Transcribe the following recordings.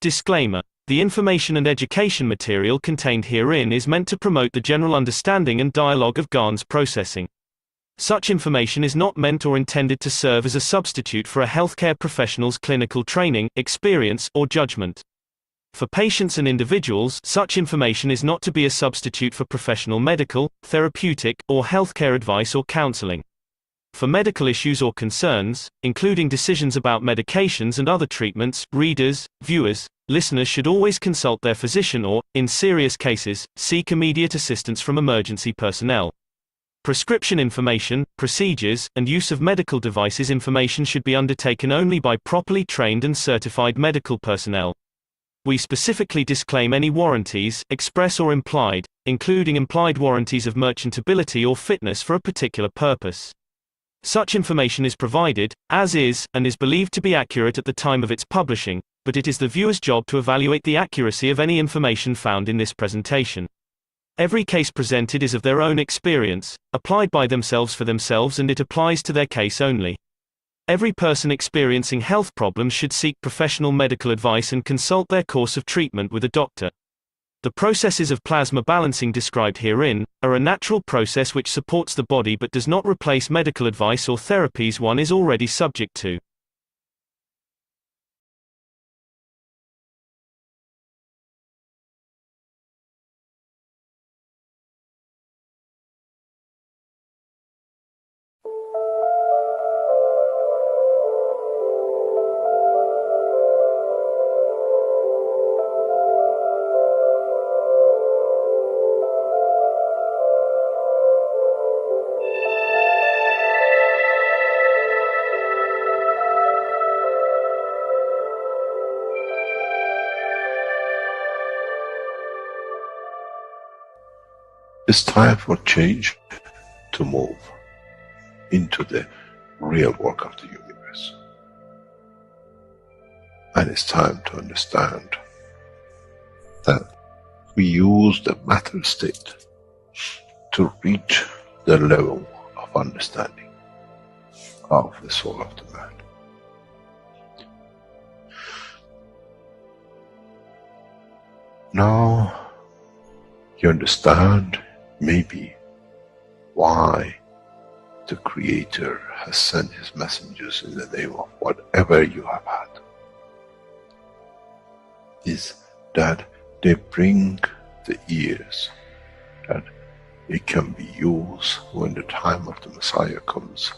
Disclaimer: the information and education material contained herein is meant to promote the general understanding and dialogue of GAN's processing. Such information is not meant or intended to serve as a substitute for a healthcare professional's clinical training, experience, or judgment. For patients and individuals, such information is not to be a substitute for professional medical, therapeutic, or healthcare advice or counseling. For medical issues or concerns, including decisions about medications and other treatments, readers, viewers, listeners should always consult their physician or, in serious cases, seek immediate assistance from emergency personnel. Prescription information, procedures, and use of medical devices information should be undertaken only by properly trained and certified medical personnel. We specifically disclaim any warranties, express or implied, including implied warranties of merchantability or fitness for a particular purpose. Such information is provided, as is, and is believed to be accurate at the time of its publishing, but it is the viewer's job to evaluate the accuracy of any information found in this presentation. Every case presented is of their own experience, applied by themselves for themselves, and it applies to their case only. Every person experiencing health problems should seek professional medical advice and consult their course of treatment with a doctor. The processes of plasma balancing described herein are a natural process which supports the body but does not replace medical advice or therapies one is already subject to. It's time for change to move into the real work of the universe. And it's time to understand that we use the matter state to reach the level of understanding of the soul of the man. Now you understand maybe why the Creator has sent His messengers in the name of whatever you have had. Is that they bring the ears, that it can be used when the time of the Messiah comes.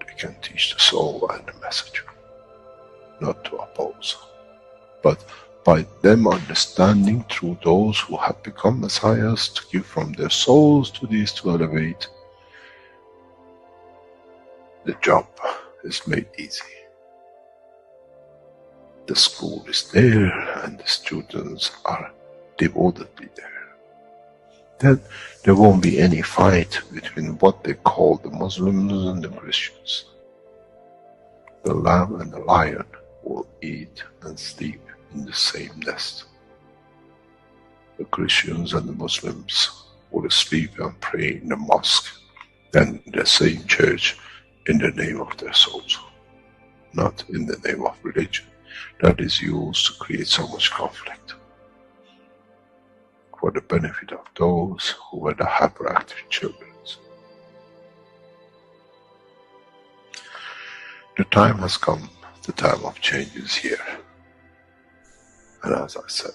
They can teach the soul and the message, not to oppose. But by them understanding through those who have become messiahs to give from their souls to these to elevate, the job is made easy. The school is there and the students are devotedly there. Then there won't be any fight between what they call the Muslims and the Christians. The lamb and the lion will eat and sleep in the same nest. The Christians and the Muslims will sleep and pray in the mosque and in the same church in the name of their souls, not in the name of religion that is used to create so much conflict for the benefit of those who were the hyperactive children. The time has come, the time of change is here. And as I said,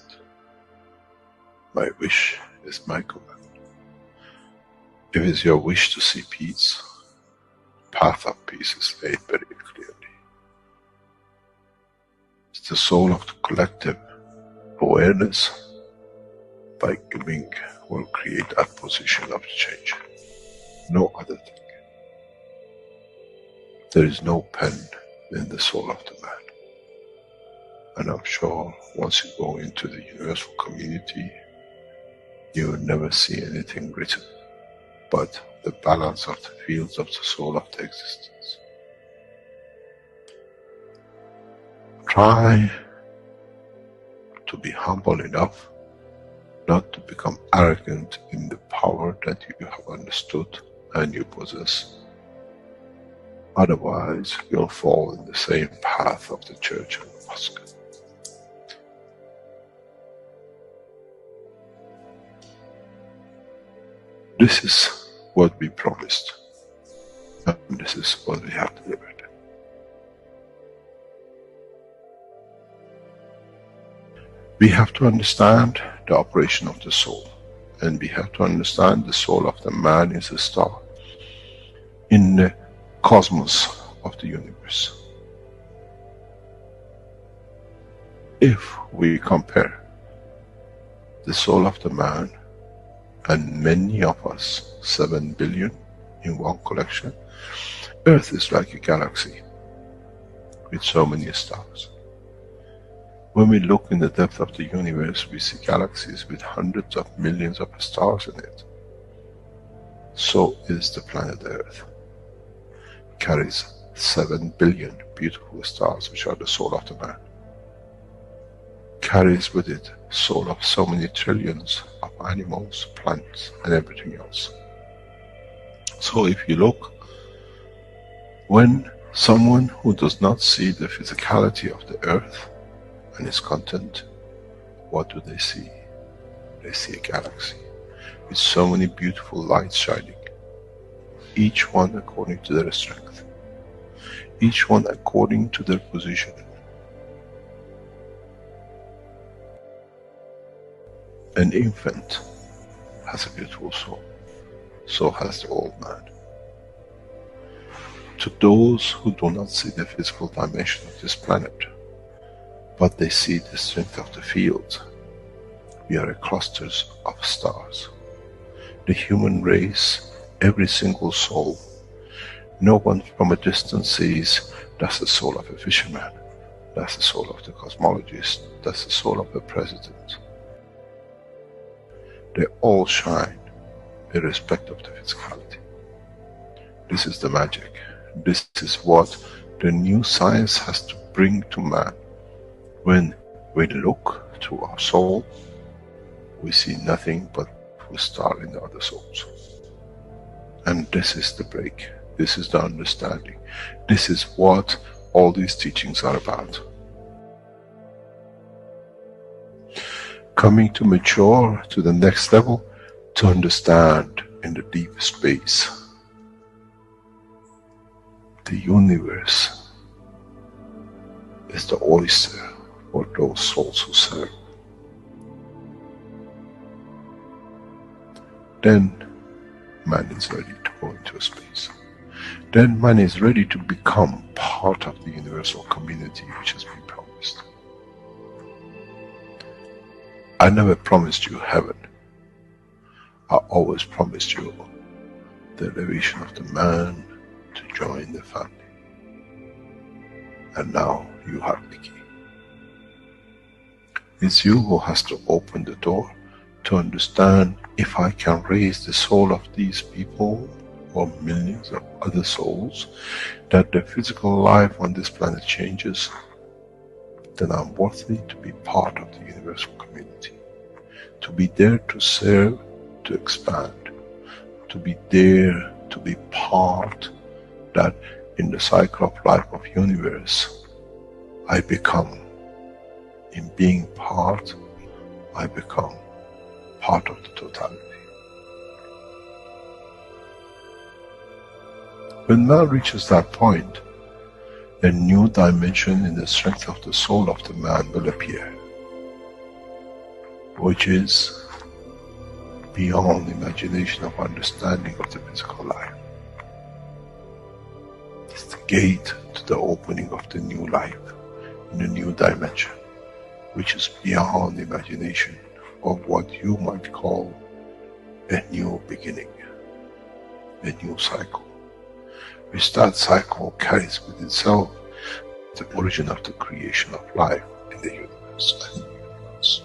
my wish is my command. If it's your wish to see peace, the path of peace is laid very clearly. It's the soul of the collective awareness. By giving will create that position of change. No other thing. There is no pen in the soul of the man. And I'm sure once you go into the universal community, you will never see anything written but the balance of the fields of the soul of the existence. Try to be humble enough not to become arrogant in the power that you have understood and you possess. Otherwise, you'll fall in the same path of the church and the mosque. This is what we promised, and this is what we have delivered. We have to understand the operation of the soul, and we have to understand the soul of the man is a star in the cosmos of the universe. If we compare the soul of the man and many of us, 7 billion in one collection, Earth is like a galaxy with so many stars. When we look in the depth of the universe, we see galaxies with hundreds of millions of stars in it. So is the planet Earth. It carries 7 billion beautiful stars, which are the soul of the man. Carries with it soul of so many trillions of animals, plants, and everything else. So if you look, when someone who does not see the physicality of the earth and its content, what do they see? They see a galaxy with so many beautiful lights shining, each one according to their strength, each one according to their position. An infant has a beautiful soul, so has the old man. To those who do not see the physical dimension of this planet, but they see the strength of the field, we are clusters of stars. The human race, every single soul, no one from a distance sees that's the soul of a fisherman, that's the soul of the cosmologist, that's the soul of the president. They all shine irrespective of the physicality. This is the magic. This is what the new science has to bring to man. When we look through our soul, we see nothing but a star in the other souls. And this is the break. This is the understanding. This is what all these teachings are about. Coming to mature to the next level, to understand in the deep space, the universe is the oyster for those souls who serve. Then man is ready to go into space. Then man is ready to become part of the universal community which has been promised. I never promised you heaven. I always promised you the elevation of the man to join the family. And now you have the key. It's you who has to open the door to understand, if I can raise the soul of these people or millions of other souls, that the physical life on this planet changes, then I'm worthy to be part of the universal community. To be there to serve, to expand. To be there, to be part, that in the cycle of life of universe, I become, in being part, I become part of the totality. When man reaches that point, a new dimension in the strength of the soul of the man will appear, which is beyond imagination of understanding of the physical life. It's the gate to the opening of the new life, in a new dimension, which is beyond imagination of what you might call a new beginning, a new cycle. Which that cycle carries with itself the origin of the creation of life in the universe and in the universe.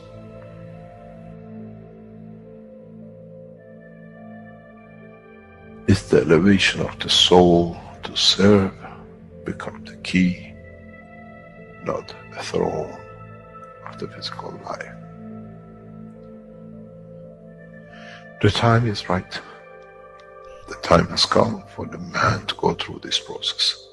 It's the elevation of the soul to serve become the key, not a throne of the physical life. The time is right. The time has come for the man to go through this process.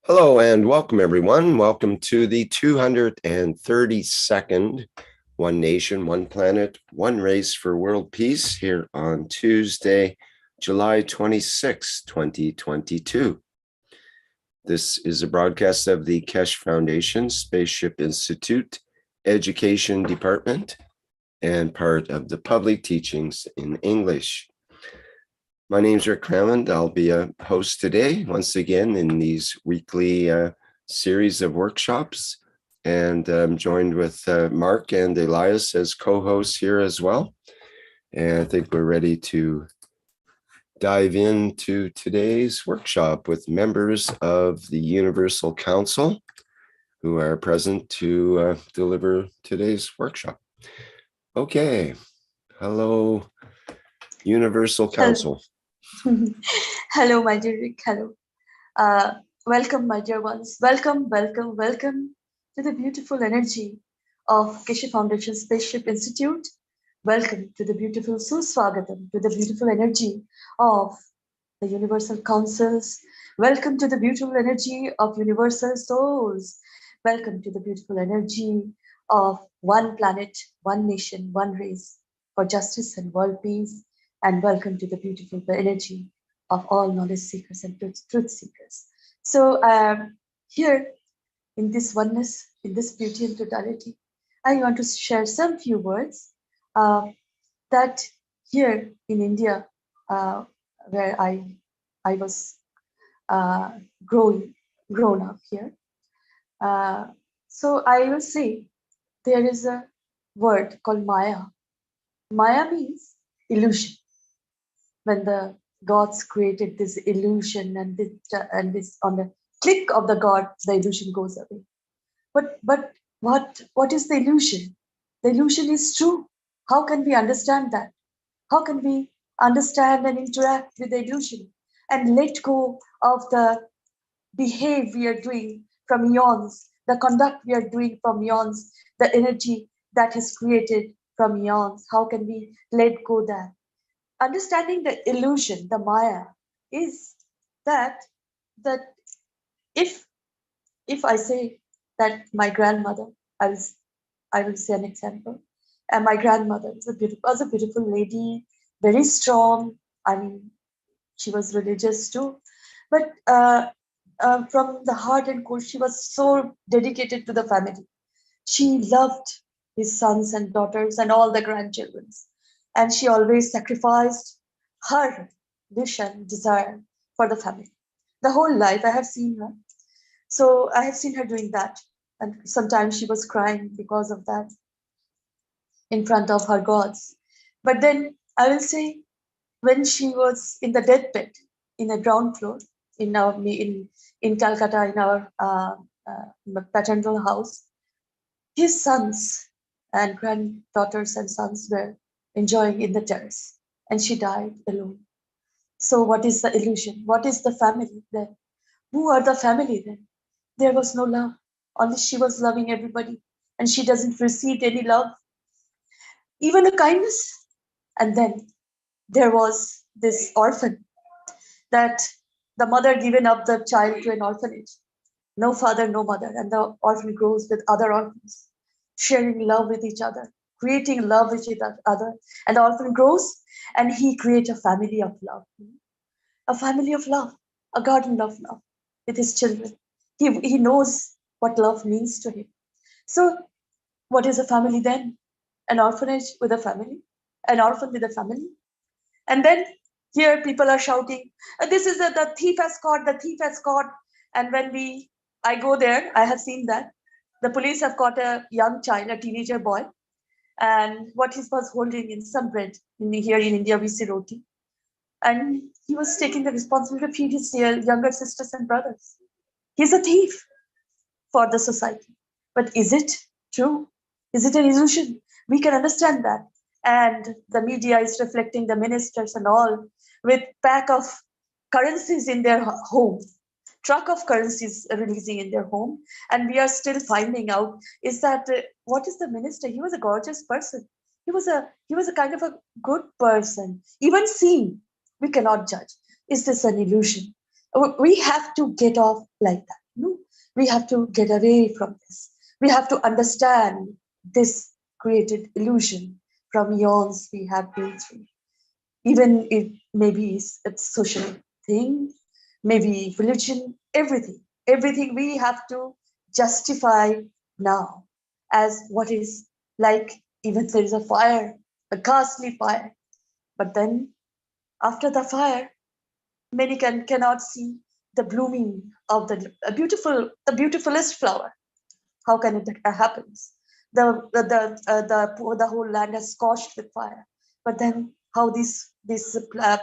Hello and welcome, everyone. Welcome to the 232nd One Nation, One Planet, One Race for World Peace here on Tuesday, July 26, 2022. This is a broadcast of the Keshe Foundation, Spaceship Institute, Education Department, and part of the public teachings in English. My name is Rick Crammond. I'll be a host today, once again, in these weekly series of workshops. And I'm joined with Mark and Elias as co-hosts here as well. And I think we're ready to dive into today's workshop with members of the Universal Council who are present to deliver today's workshop. Okay. Hello, Universal Council. Hello, my dear Rick. Hello. Welcome, my dear ones. Welcome, welcome, welcome to the beautiful energy of Keshe Foundation Spaceship Institute. Welcome to the beautiful Suswagatam, to the beautiful energy of the Universal Councils. Welcome to the beautiful energy of Universal Souls. Welcome to the beautiful energy of one planet, one nation, one race for justice and world peace. And welcome to the beautiful energy of all knowledge seekers and truth seekers. So here in this oneness, in this beauty and totality, I want to share some few words that here in India, where I was grown up here. So I will say there is a word called Maya. Maya means illusion. When the gods created this illusion and this on the click of the god, the illusion goes away. But what is the illusion? The illusion is true. How can we understand that? How can we understand and interact with the illusion and let go of the behavior we are doing from eons, the conduct we are doing from eons, the energy that is created from eons? How can we let go that? Understanding the illusion, the Maya, is that if I say that my grandmother, I will say an example, and my grandmother was a beautiful lady, very strong. I mean, she was religious too, but from the heart and core, she was so dedicated to the family. She loved his sons and daughters and all the grandchildren. And she always sacrificed her wish and desire for the family. The whole life I have seen her. So I have seen her doing that. And sometimes she was crying because of that in front of her gods. But then I will say, when she was in the deathbed in a ground floor in Calcutta, in our paternal house, his sons and granddaughters and sons were enjoying in the terrace, and she died alone. So what is the illusion? What is the family then? Who are the family then? There was no love. Only she was loving everybody, and she doesn't receive any love, even a kindness. And then there was this orphan that the mother given up the child to an orphanage. No father, no mother, and the orphan grows with other orphans, sharing love with each other, creating love with each other, and the orphan grows, and he creates a family of love, a garden of love with his children. He knows what love means to him. So what is a family then? An orphanage with a family, an orphan with a family. And then here people are shouting, this is the thief has caught, the thief has caught. And when I go there, I have seen that the police have caught a young child, a teenager boy, and what he was holding in some bread. Here in India, we see roti. And he was taking the responsibility to feed his younger sisters and brothers. He's a thief for the society. But is it true? Is it an illusion? We can understand that. And the media is reflecting the ministers and all with pack of currencies in their home, truck of currencies releasing in their home. And we are still finding out is that what is the minister? He was a gorgeous person. He was a kind of a good person. Even seen, we cannot judge. Is this an illusion? We have to get off like that. No? We have to get away from this. We have to understand this created illusion from eons we have been through. Even if maybe it's a social thing, maybe religion, everything we have to justify now as what is. Like, even there is a fire, a ghastly fire, but then after the fire, many cannot see the blooming of the beautifulest flower. How can it happen? The whole land is scorched with fire, but then how these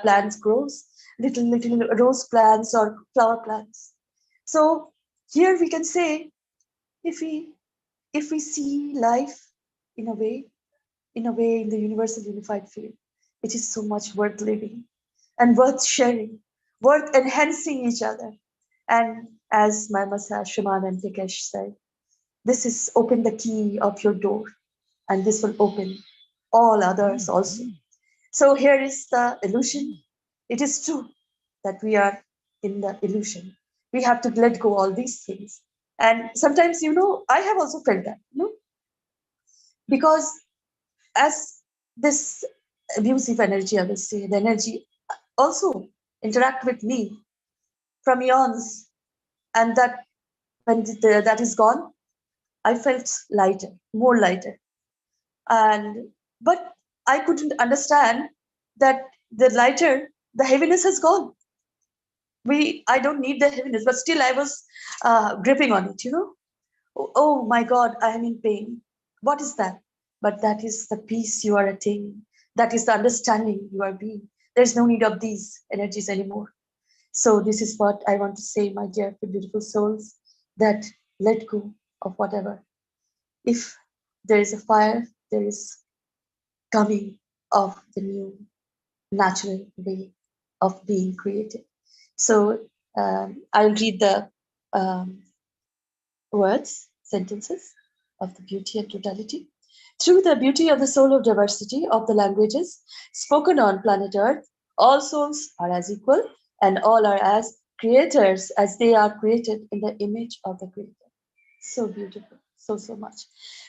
plants grows, little rose plants or flower plants. So here we can say, if we see life in a way in the universal unified field, it is so much worth living and worth sharing, worth enhancing each other. And as my Masa Shriman and Keshe said, this is open the key of your door, and this will open all others also. So here is the illusion. It is true that we are in the illusion. We have to let go all these things. And sometimes, I have also felt that, because as this abusive energy, I will say, the energy also interact with me from eons, and that when that is gone, I felt lighter, more lighter. And but I couldn't understand that the heaviness has gone. I don't need the heaviness, but still I was gripping on it, oh my God, I am in pain. What is that? But that is the peace you are attaining. That is the understanding you are being. There's no need of these energies anymore. So this is what I want to say, my dear beautiful souls, that let go of whatever. If there is a fire, there is coming of the new natural way of being created. So I'll read the sentences of the beauty and totality. Through the beauty of the soul of diversity of the languages spoken on planet Earth, all souls are as equal and all are as creators as they are created in the image of the Creator. So beautiful, so much.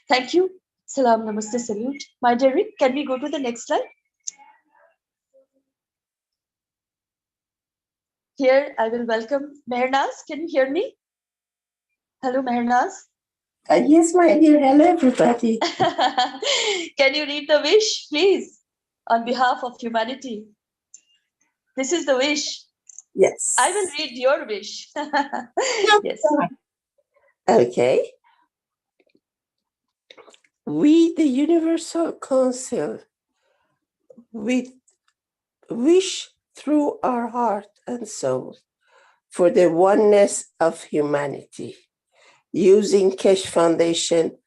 Thank you. Salam, namaste, salute. My dear Rick, can we go to the next slide? Here, I will welcome Mehrnaz. Can you hear me? Hello, Mehrnaz. Yes, my dear. Hello, everybody. Can you read the wish, please, on behalf of humanity? This is the wish. Yes. I will read your wish. Yes. Okay. We, the Universal Council, we wish through our heart and soul for the oneness of humanity, using Keshe Foundation,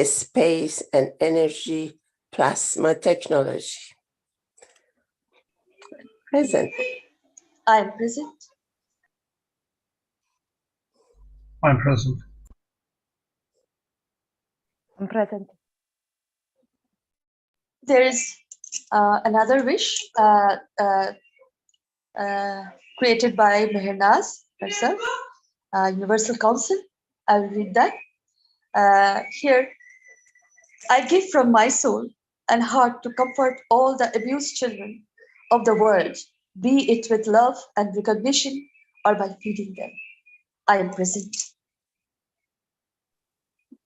space and energy plasma technology. Present. I am present. I'm present. I'm present. There is another wish created by Mehrnaz herself, Universal Council. I will read that. Here, I give from my soul and heart to comfort all the abused children of the world, be it with love and recognition or by feeding them. I am present.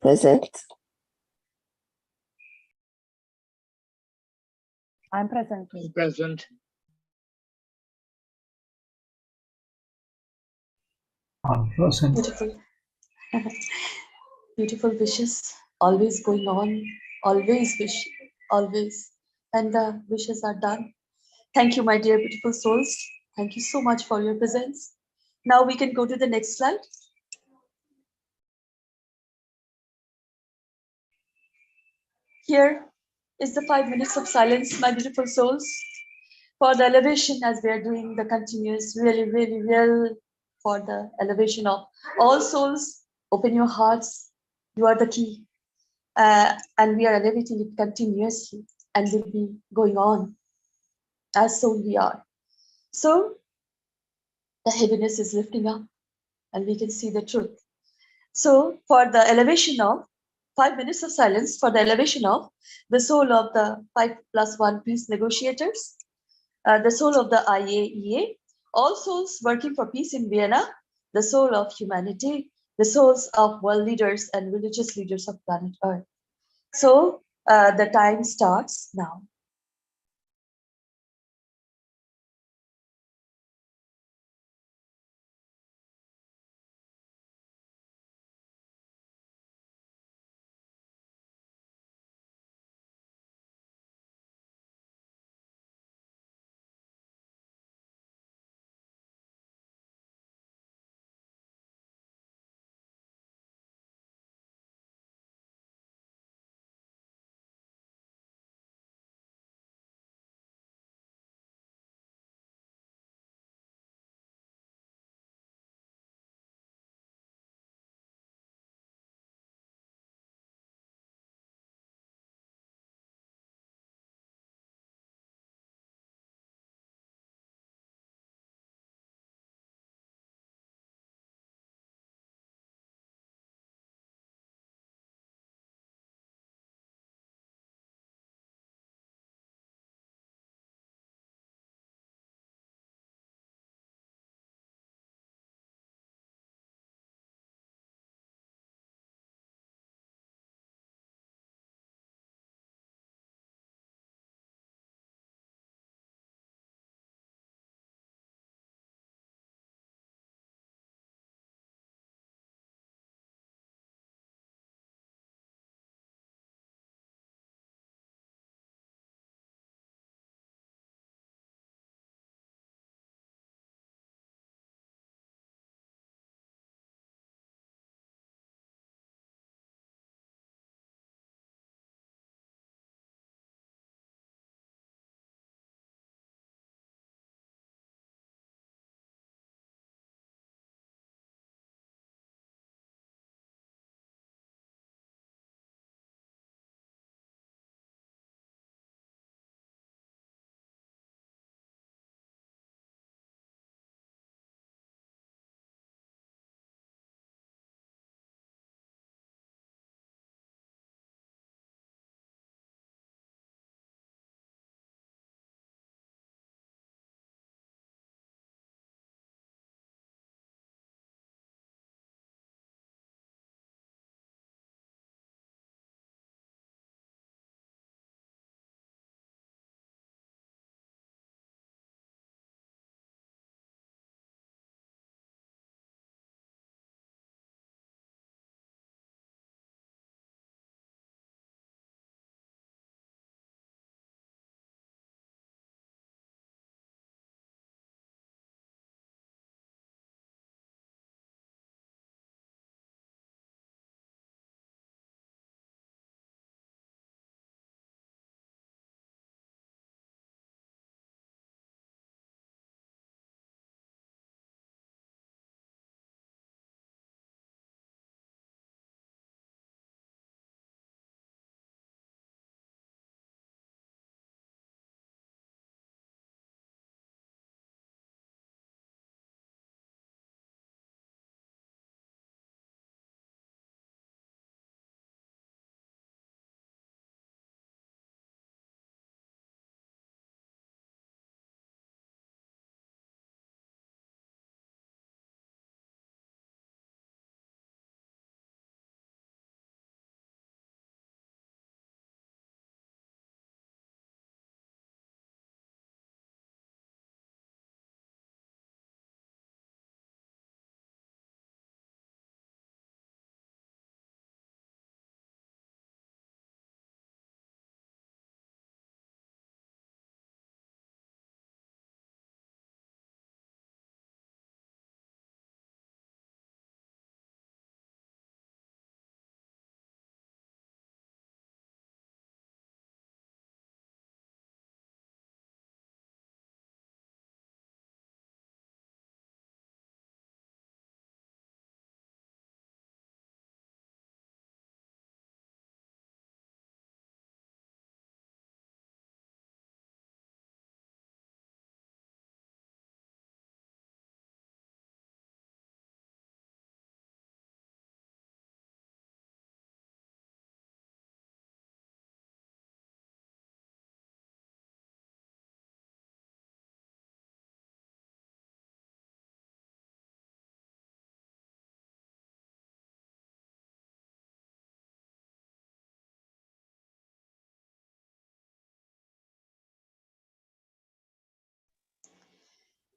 Present. I'm present. I'm present. I'm present. Beautiful. Beautiful wishes, always going on, always wish, always. And the wishes are done. Thank you, my dear beautiful souls. Thank you so much for your presence. Now we can go to the next slide. Here is the 5 minutes of silence, my beautiful souls, for the elevation as we are doing the continuous, really well for the elevation of all souls. Open your hearts. You are the key. And we are elevating it continuously and will be going on as soul we are. So the heaviness is lifting up and we can see the truth. So for the elevation of 5 minutes of silence for the elevation of the soul of the 5+1 peace negotiators, the soul of the IAEA, all souls working for peace in Vienna, the soul of humanity, the souls of world leaders and religious leaders of planet Earth. So the time starts now.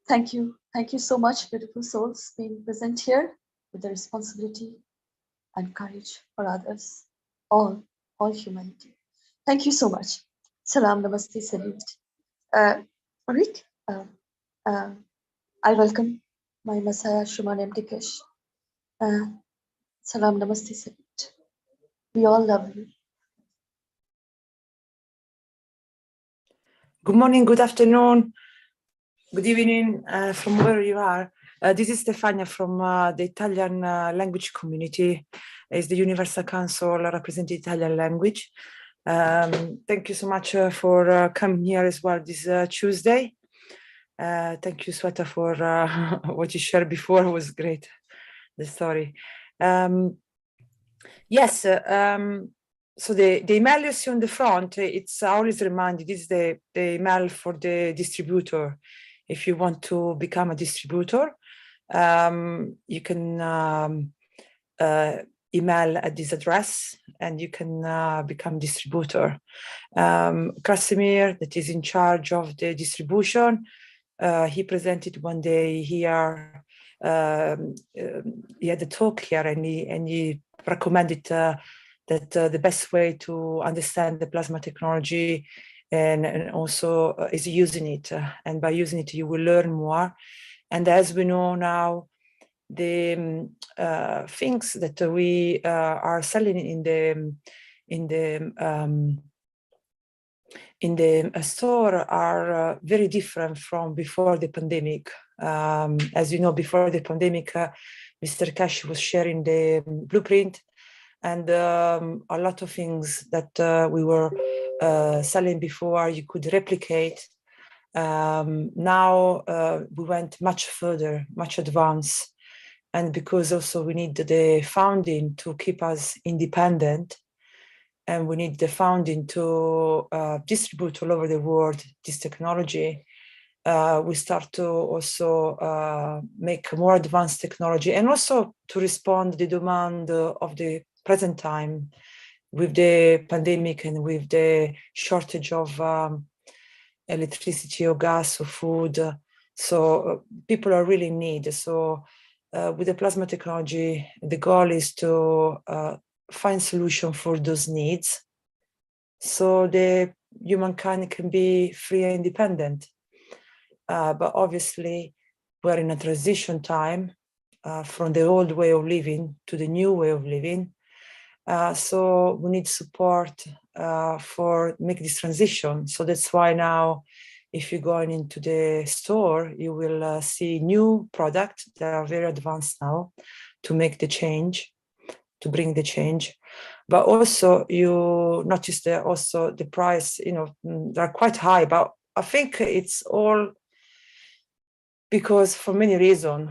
Thank you. Thank you so much, beautiful souls, being present here with the responsibility and courage for others, all humanity. Thank you so much. Salam, namaste, salute. Rick, I welcome my Messiah, Shriman M. Keshe. Salam, namaste, salute. We all love you. Good morning, good afternoon, good evening from where you are. This is Stefania from the Italian language community. It's the Universal Council representing Italian language. Thank you so much for coming here as well this Tuesday. Thank you, Sweta, for what you shared before. It was great, the story. Yes, so the email you see on the front, it's always reminded, this is the email for the distributor. If you want to become a distributor, you can email at this address and you can become distributor. Krasimir, that is in charge of the distribution, he presented one day here, he had a talk here and he recommended that the best way to understand the plasma technology and also is using it. And by using it, you will learn more. And as we know now, the things that we are selling in the store are very different from before the pandemic. As you know, before the pandemic, Mr. Keshe was sharing the blueprint and a lot of things that we were selling before you could replicate. Now we went much further, much advanced. And because also we need the funding to keep us independent, and we need the funding to distribute all over the world this technology, we start to also make more advanced technology and also to respond to the demand of the present time with the pandemic and with the shortage of electricity or gas or food. So people are really in need. So with the plasma technology, the goal is to find solution for those needs so the humankind can be free and independent. But obviously we're in a transition time from the old way of living to the new way of living. So we need support for make this transition. So that's why now, if you're going into the store, you will see new products that are very advanced now to make the change, to bring the change. But also you notice that also the price, you know, they're quite high, but I think it's all because for many reasons.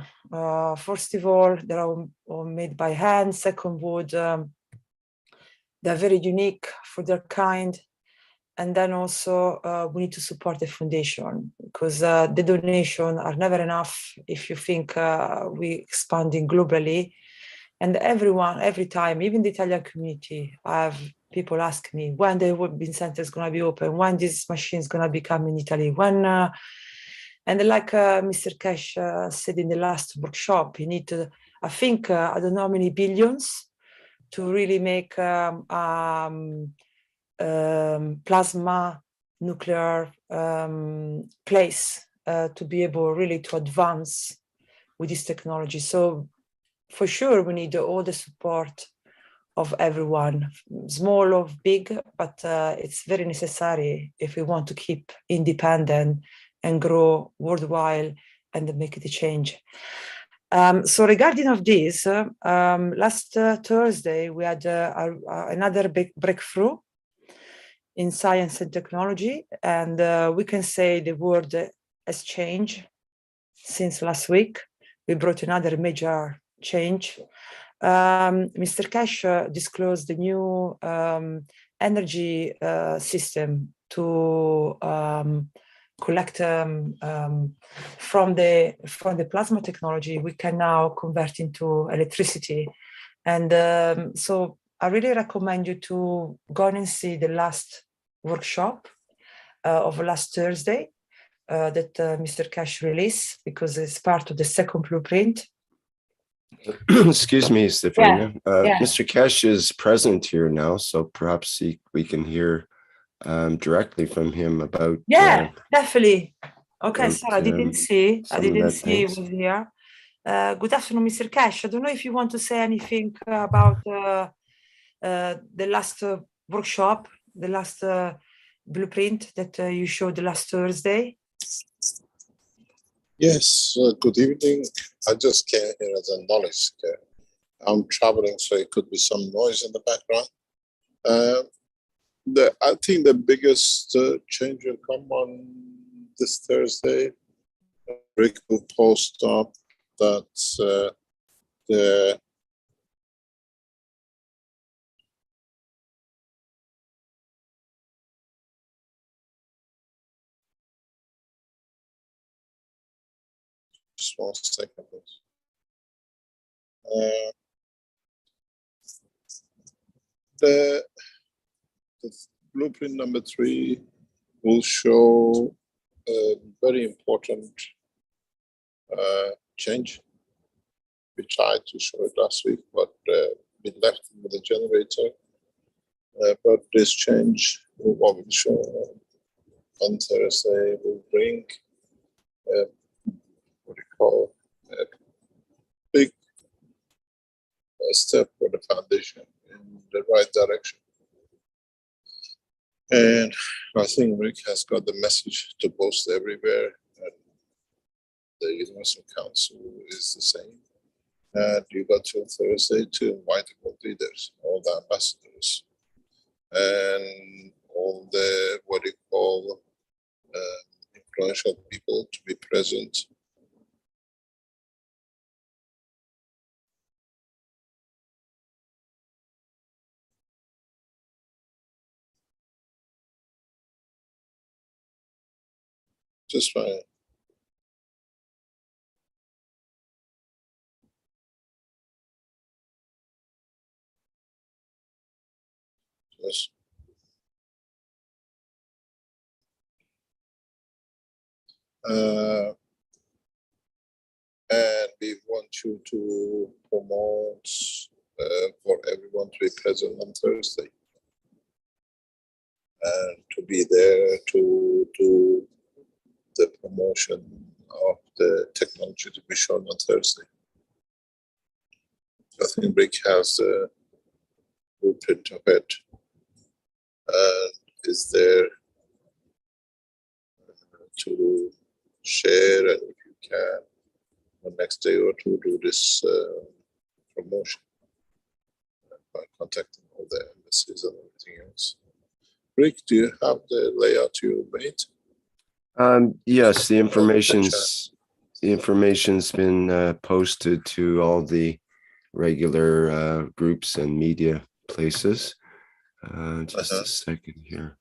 First of all, they're all made by hand. Second wood, they're very unique for their kind. And then also we need to support the foundation because the donation are never enough if you think we're expanding globally. And everyone, every time, even the Italian community, I have people ask me when the Webin Center is going to be open, when this machine is going to become in Italy, when, and like Mr. Keshe said in the last workshop, you need to, I think, I don't know how many billions to really make plasma nuclear place to be able really to advance with this technology. So for sure we need all the support of everyone, small or big, but it's very necessary if we want to keep independent and grow worldwide and make the change. So regarding of this, last Thursday we had another big breakthrough in science and technology, and we can say the world has changed since last week. We brought another major change. Mr. Keshe disclosed the new energy system to collect from the plasma technology. We can now convert into electricity, and so I really recommend you to go and see the last workshop of last Thursday, that Mr. Keshe released, because it's part of the second blueprint. Excuse me, Stefania. Yeah. Mr. Keshe is present here now, so perhaps we can hear directly from him about. Yeah, definitely. Okay, about, so I didn't see he things. was here. Good afternoon, Mr. Keshe. I don't know if you want to say anything about the last workshop, the last blueprint that you showed last Thursday. Yes, good evening. I just came here as a knowledge seeker. I'm traveling, so it could be some noise in the background. I think the biggest change will come on this Thursday. Rick will post up that the just 1 second, please. The blueprint number 3 will show a very important change. We tried to show it last week, but we left it with the generator. But this change, what we'll show on Thursday, will bring what you call a big step for the foundation in the right direction. And I think Rick has got the message to post everywhere, and the Universal Council is the same. And you got till Thursday to invite all leaders, all the ambassadors, and all the what you call influential people to be present. Just fine. Yes. And we want you to promote for everyone to be present on Thursday and to be there to do the promotion of the technology to be shown on Thursday. I think Rick has the blueprint of it and is there to share, and if you can, the next day or two, do this promotion by contacting all the embassies and everything else. Rick, do you have the layout you made? Yes, the information's been posted to all the regular groups and media places. Just a second here.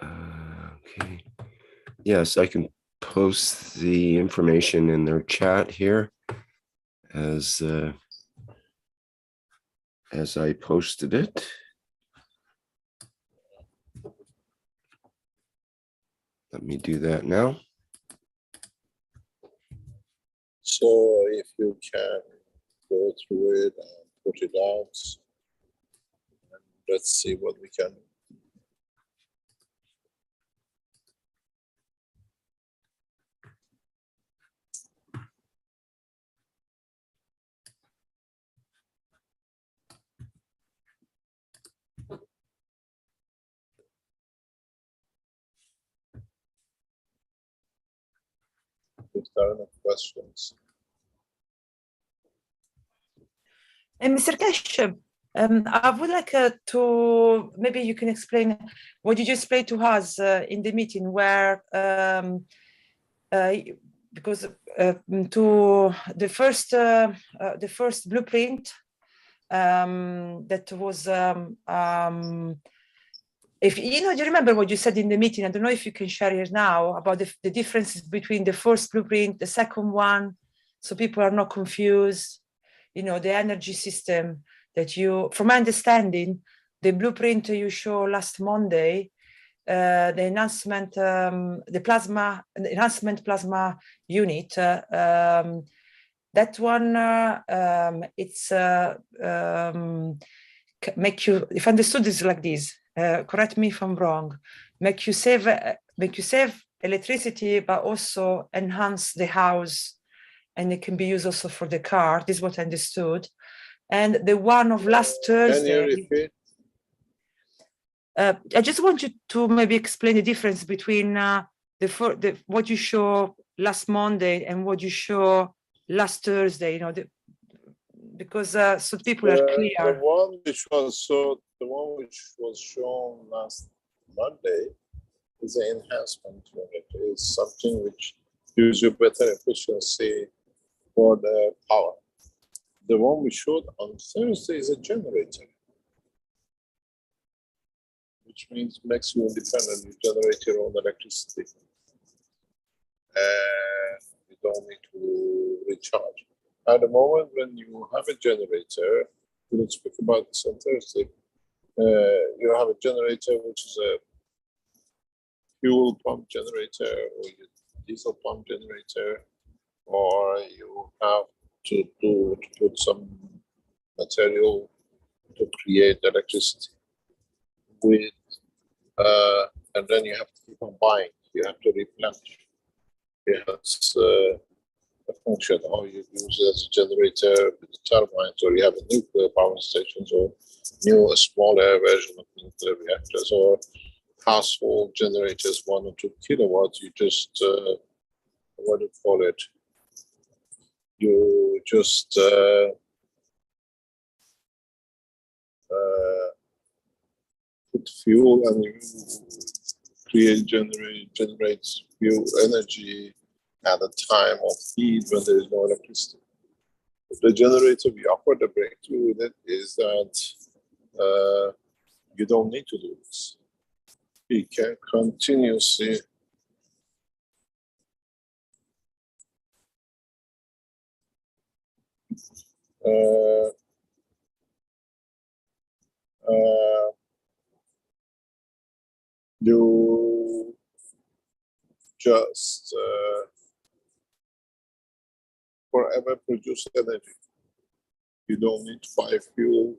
Okay. Yes, I can post the information in their chat here as I posted it. Let me do that now. So if you can go through it and put it out, and let's see what we can. If there are any questions. And Mr. Keshe, I would like to, maybe you can explain what you just explained to us in the meeting where, because to the first blueprint that was, if you know, do you remember what you said in the meeting? I don't know if you can share it now about the differences between the first blueprint, the second one, so people are not confused. you know, the energy system that you, from my understanding, the blueprint you show last Monday, the enhancement, the enhancement plasma unit, that one, it's make you, if understood is like this, correct me if I'm wrong, make you save electricity, but also enhance the house, and it can be used also for the car. This is what I understood. And the one of last Thursday. Can you repeat? I just want you to maybe explain the difference between what you show last Monday and what you show last Thursday. You know, because so people are clear. The one which was shown last Monday is an enhancement unit. It's something which gives you better efficiency for the power. The one we showed on Thursday is a generator, which means makes you independent. You generate your own electricity, and you don't need to recharge. At the moment, when you have a generator, we will speak about this on Thursday. You have a generator which is a fuel pump generator, or a diesel pump generator, or you have to put some material to create electricity with, and then you have to keep on buying. You have to replenish. It's a function how you use it as a generator with the turbines, or you have a nuclear power stations, or new smaller version of nuclear reactors, or household generators 1 or 2 kilowatts. You just what do you call it? You just put fuel and you generates fuel energy at a time of heat when there is no electricity. The generator we offer, the breakthrough with it is that you don't need to do this. You can continuously you just forever produce energy. You don't need to buy fuel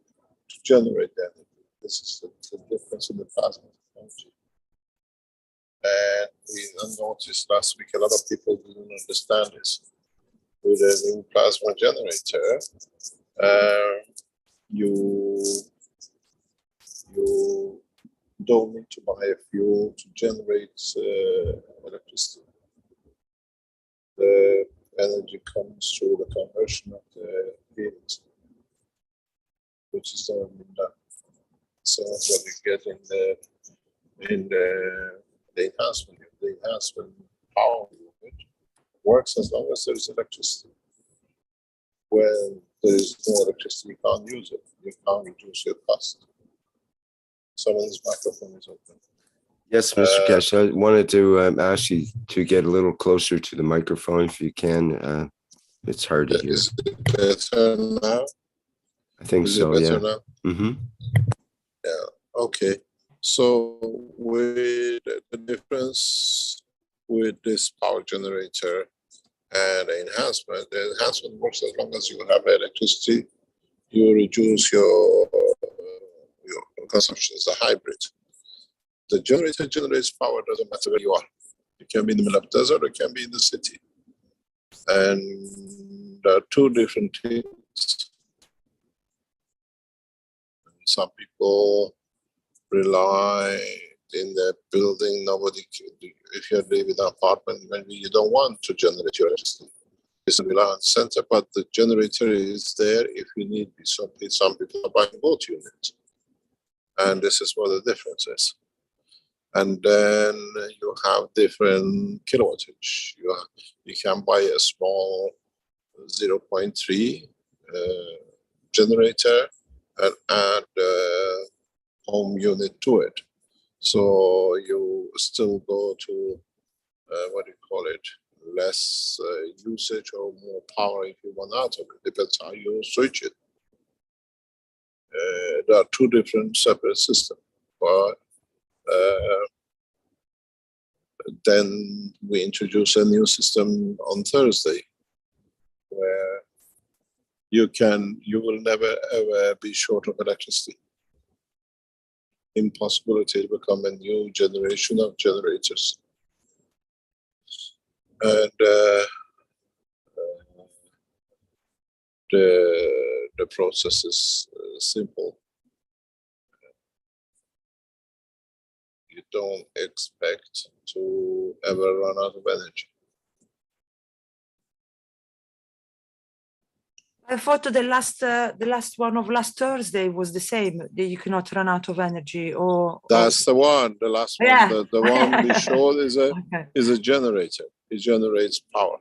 to generate energy. This is the difference in the plasma technology. And we noticed last week a lot of people didn't understand this. With a new plasma generator, you don't need to buy a fuel to generate electricity. The energy comes through the conversion of the heat, which is done in that. So that's what you get in the enhancement. The enhancement power unit works as long as there is electricity. When there is no electricity, you can't use it. You can't reduce your cost. Someone's microphone is open. Yes, Mr. Keshe, I wanted to ask you to get a little closer to the microphone if you can. It's hard to hear. Is it better now? I think is so, it better yeah. Now? Mm-hmm. Yeah, okay. So with the difference with this power generator and the enhancement works as long as you have electricity, you reduce your consumption. It's a hybrid. The generator generates power, doesn't matter where you are. It can be in the middle of the desert, it can be in the city. And there are two different things. Some people rely in their building, if you're living in an apartment, maybe you don't want to generate your electricity. It's a rely on the center, but the generator is there if you need be. Some people are buying both units. And this is what the difference is. And then you have different kilowattage. You can buy a small 0.3 generator and add a home unit to it. So you still go to, what do you call it, less usage or more power if you want out of it. Depends how you switch it. There are two different separate systems. But then we introduce a new system on Thursday where you will never ever be short of electricity. Impossibility to become a new generation of generators. And the process is simple. You don't expect to ever run out of energy. I thought the last one of last Thursday was the same. That you cannot run out of energy, or that's the one. The last one. Yeah. The one we showed is Okay. a generator. It generates power,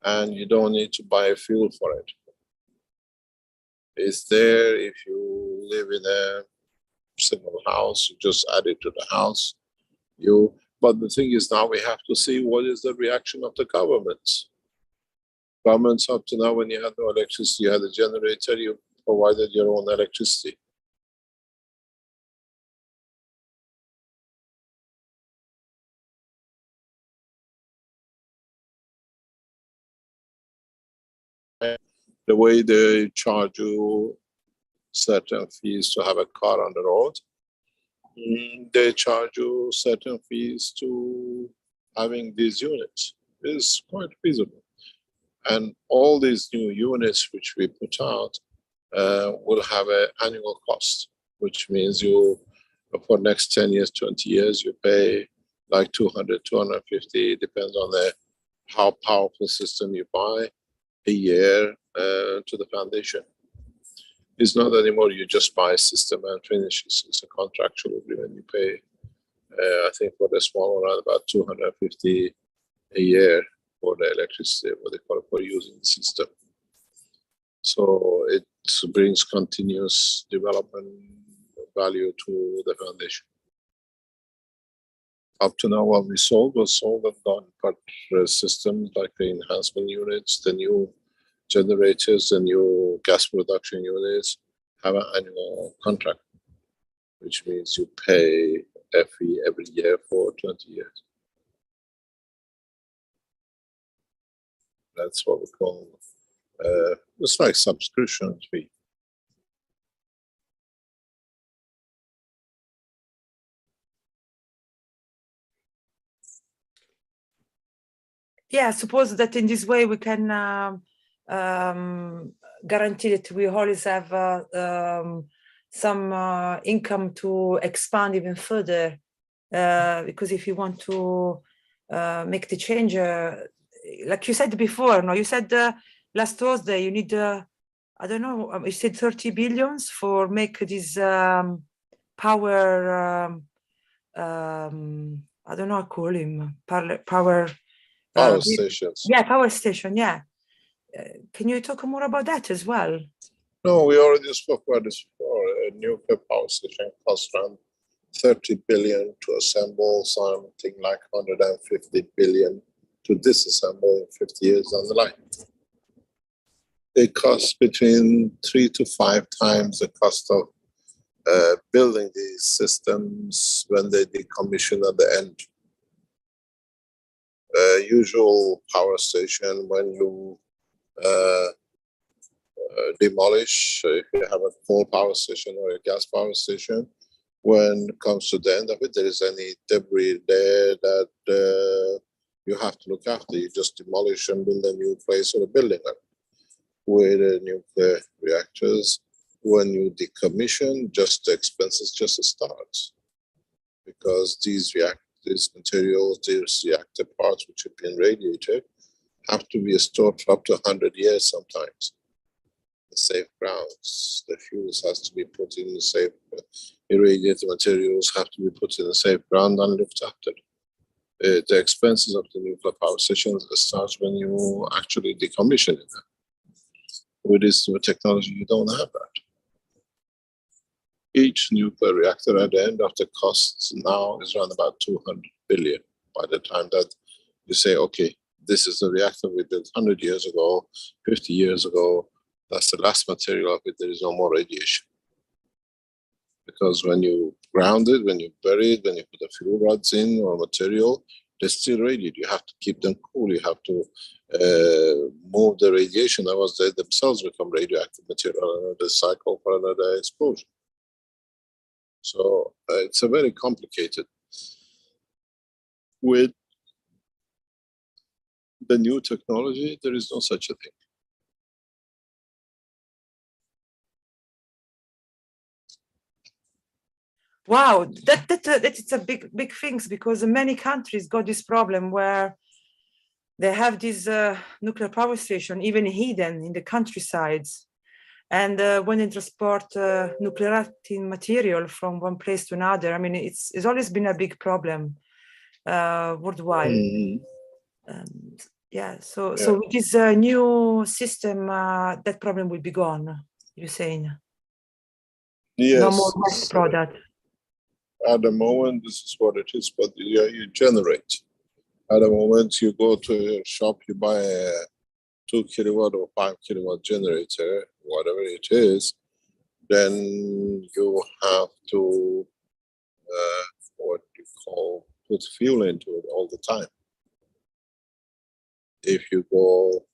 and you don't need to buy a fuel for it. It's there if you live in a single house. You just add it to the house. But the thing is, now we have to see what is the reaction of the governments. Governments up to now, when you had no electricity, you had a generator, you provided your own electricity. The way they charge you certain fees to have a car on the road, they charge you certain fees to having these units. It's quite feasible. And all these new units which we put out will have an annual cost, which means you, for next 10 years, 20 years, you pay like 200, 250, depends on how powerful system you buy, a year to the foundation. It's not anymore you just buy a system and finish. It's a contractual agreement. You pay, I think for the small one, about 250 a year for the electricity, what they call it, for using the system. So it brings continuous development value to the foundation. Up to now, what we sold was sold and done, but systems like the enhancement units, the new generators, the new gas production units have an annual contract, which means you pay a fee every year for 20 years. That's what we call, it's like subscription fee. Yeah, I suppose that in this way we can guarantee that we always have some income to expand even further. Because if you want to make the change, like you said before, no, you said last Thursday you need, I don't know, you said 30 billions for make this power. I don't know how to call him power. Power stations. Yeah, power station. Yeah. Can you talk more about that as well? No, we already spoke about this before. A nuclear power station costs around 30 billion to assemble, something like 150 billion to disassemble in 50 years down the line. It costs between 3 to 5 times the cost of building these systems when they decommission at the end. Usual power station, when you demolish, if you have a coal power station or a gas power station, when it comes to the end of it, there is any debris there that you have to look after. You just demolish and build a new place or a building. With nuclear reactors, when you decommission, just the expenses just starts, because these materials, these reactor parts which have been radiated, have to be stored for up to 100 years sometimes. The safe grounds, the fuels has to be put in the safe, irradiated materials have to be put in the safe ground and looked after. The expenses of the nuclear power stations starts when you actually decommission it. With this new technology, you don't have that. Each nuclear reactor at the end of the costs now is around about 200 billion. By the time that you say, okay, this is a reactor we built 100 years ago, 50 years ago. That's the last material of it. There is no more radiation. Because when you ground it, when you bury it, when you put the fuel rods in or material, they're still radiant. You have to keep them cool. You have to move the radiation. Otherwise, they themselves become radioactive material, another cycle for another explosion. So it's a very complicated. With the new technology, there is no such a thing. Wow, that is a big things, because many countries got this problem where they have this nuclear power station even hidden in the countrysides, and when they transport nuclear active material from one place to another, I mean, it's always been a big problem worldwide. Yeah, so with this new system, that problem will be gone, you're saying? Yes. No more waste product. At the moment, this is what it is, but you generate. At the moment, you go to your shop, you buy a 2 kilowatt or 5 kilowatt generator, whatever it is, then you have to, what you call, put fuel into it all the time. If you go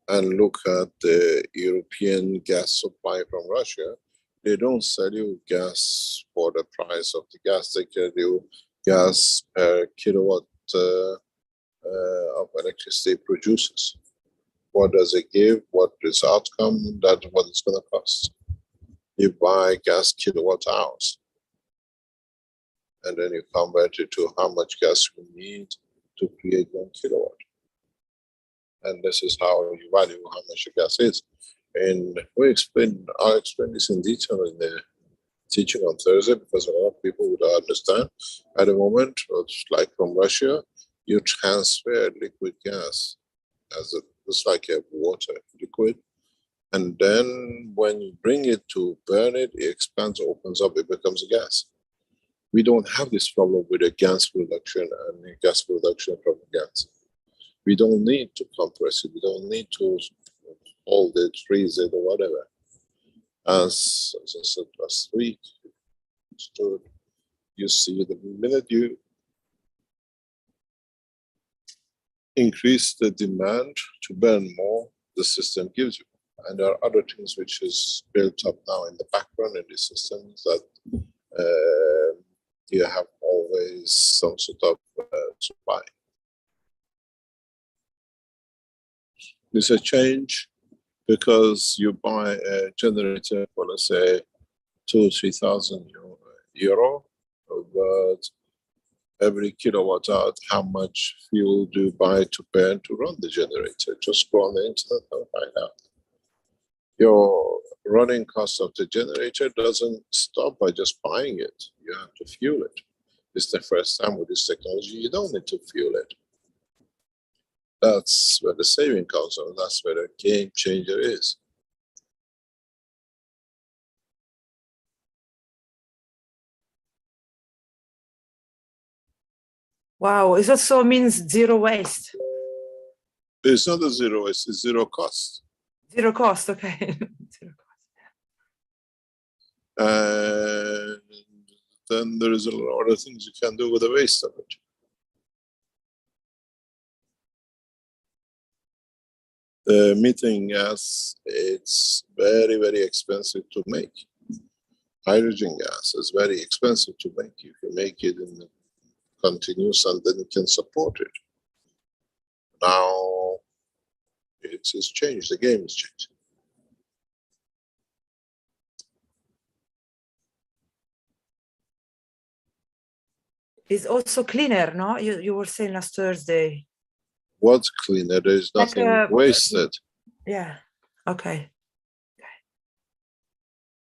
and look at the European gas supply from Russia, they don't sell you gas for the price of the gas. They give you gas per kilowatt of electricity it produces. What does it give? What is the outcome? That's what it's going to cost. You buy gas kilowatt hours, and then you convert it to how much gas you need to create 1 kilowatt. And this is how you value how much the gas is. And I'll explain this in detail in the teaching on Thursday, because a lot of people would understand. At the moment, it's like from Russia, you transfer liquid gas as it's like a water liquid. And then when you bring it to burn it, it expands, opens up, it becomes a gas. We don't have this problem with the gas production and the gas production from gas. We don't need to compress it. We don't need to hold it, freeze it, or whatever. As I said last week, you see the minute you increase the demand to burn more, the system gives you. And there are other things which is built up now in the background in the systems that you have always some sort of supply. There's a change because you buy a generator for, let's say, 2,000 or 3,000 euro, but every kilowatt hour, how much fuel do you buy to burn to run the generator? Just go on the internet and find out. Your running cost of the generator doesn't stop by just buying it. You have to fuel it. It's the first time with this technology, you don't need to fuel it. That's where the saving comes from. That's where the game changer is. Wow, it also means zero waste. It's not a zero waste, it's zero cost. Zero cost, okay. Zero cost. And then there is a lot of things you can do with the waste of it. The methane gas, it's very, very expensive to make. Hydrogen gas is very expensive to make. You can make it in continuous and then you can support it. Now, it's changed, the game has changed. It's also cleaner, no? You were saying last Thursday. What's cleaner? There's nothing wasted. Yeah, okay.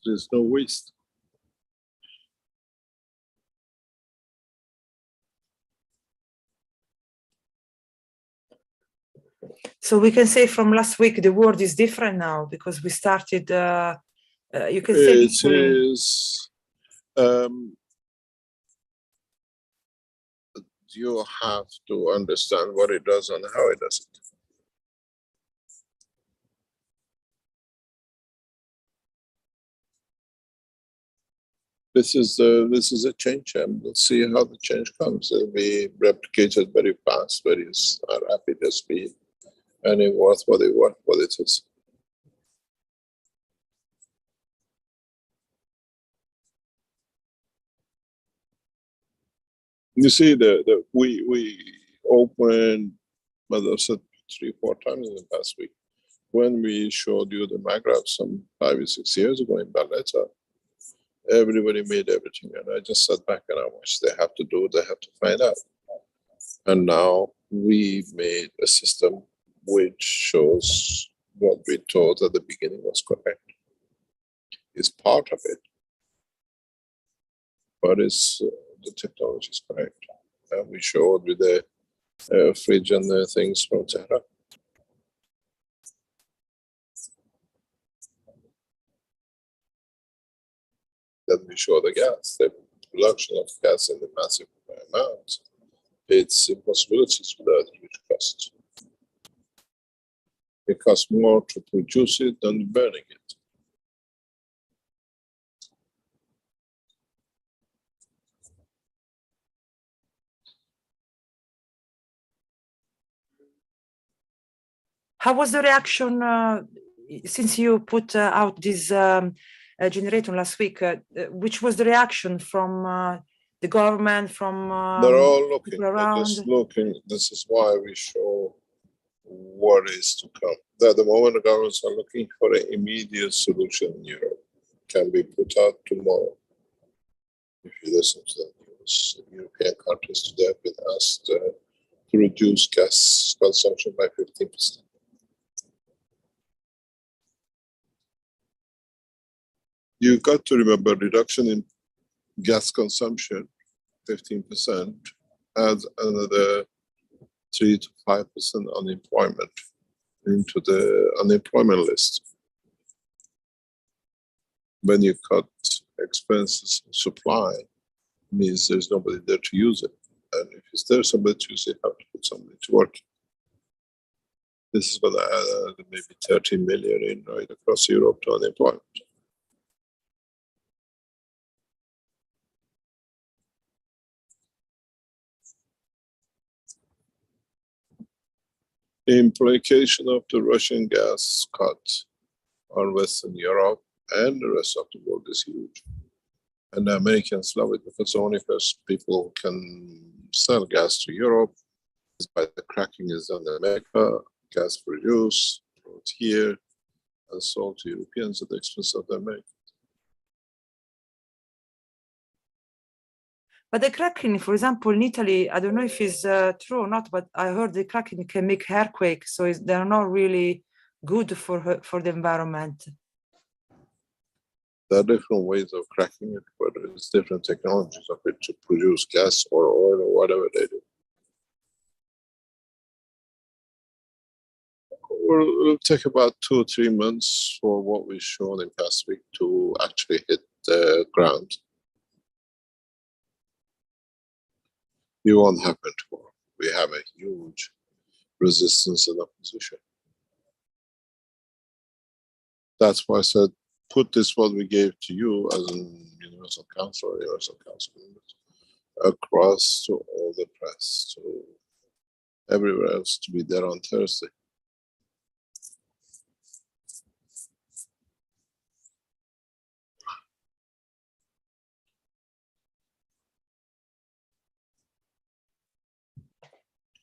There's no waste. So we can say from last week, the world is different now because we started, you can say it is, you have to understand what it does and how it does it. This is a change, and we'll see how the change comes. It'll be replicated very fast, very rapid speed, and it worth what it is. You see, we opened, as I said, 3-4 times in the past week. When we showed you the magravs some 5 or 6 years ago in Valletta, everybody made everything, and I just sat back and I watched. They have to do, they have to find out. And now we've made a system which shows what we thought at the beginning was correct. It's part of it, but it's the technology is correct. And we showed with the fridge and the things from Tehran. Then we show the gas, the production of gas in the massive amounts. Its impossibilities without huge cost. It costs more to produce it than burning it. How was the reaction since you put out this generator last week? Which was the reaction from the government, from they're all looking, around? they're just looking. This is why we show what is to come. At the moment, the governments are looking for an immediate solution in Europe. Can be put out tomorrow. If you listen to the news, European countries today have been asked to reduce gas consumption by 15%. You've got to remember, reduction in gas consumption, 15%, adds another 3 to 5% unemployment into the unemployment list. When you cut expenses, supply means there's nobody there to use it. And if there's somebody to use it, you have to put somebody to work. This is going to add maybe 30 million in right across Europe to unemployment. The implication of the Russian gas cut on Western Europe and the rest of the world is huge. And the Americans love it because the only first people who can sell gas to Europe is by the cracking is done in America, gas produced, brought here, and sold to Europeans at the expense of the Americans. But the cracking, for example, in Italy, I don't know if it's true or not, but I heard the cracking can make earthquakes, so they're not really good for the environment. There are different ways of cracking it, but there's different technologies of it to produce gas or oil or whatever they do. It'll take about 2 or 3 months for what we showed in past week to actually hit the ground. It won't happen tomorrow. We have a huge resistance and opposition. That's why I said, put this what we gave to you as an Universal Council or Universal Council members across to all the press, to everywhere else to be there on Thursday.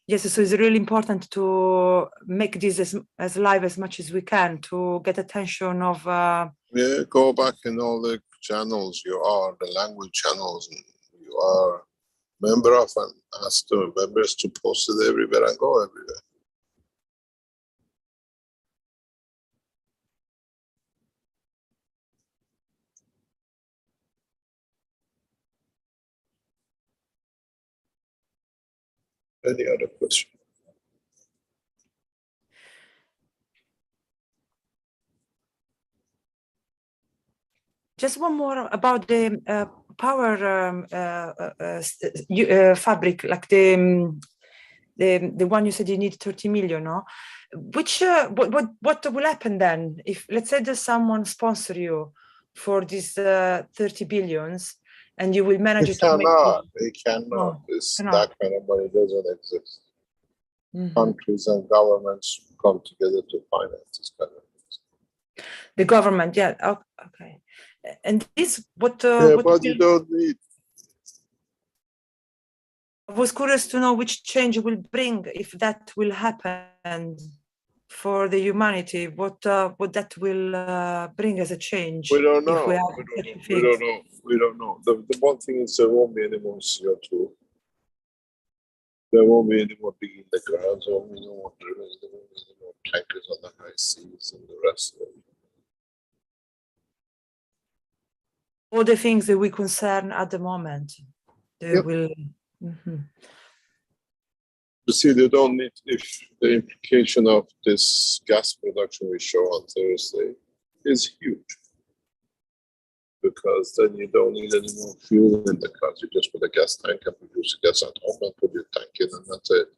Yes, so it's really important to make this as live as much as we can to get attention of... Yeah, go back in all the channels you are, the language channels you are member of, and ask the members to post it everywhere and go everywhere. Any other question? Just one more about the fabric, like the one you said you need 30 million, no? Which what will happen then if, let's say, there's someone sponsor you for these 30 billions, and you will manage It to make cannot. It cannot. No, That kind of money doesn't exist. Countries and governments come together to finance this kind of things. The government, yeah, okay. And this, what but you don't need. I was curious to know which change will bring, if that will happen for the humanity. What that will bring as a change? We don't know. If we don't know. We don't know. The one thing is there won't be any more CO2. There won't be any more digging the ground. There won't be no more drivers. There won't be any more tankers on the high seas and the rest of it. All the things that we concern at the moment, they will. You see, they don't need, if the implication of this gas production we show on Thursday is huge. Because then you don't need any more fuel in the cars. You just put a gas tank and produce gas at home and put your tank in, and that's it.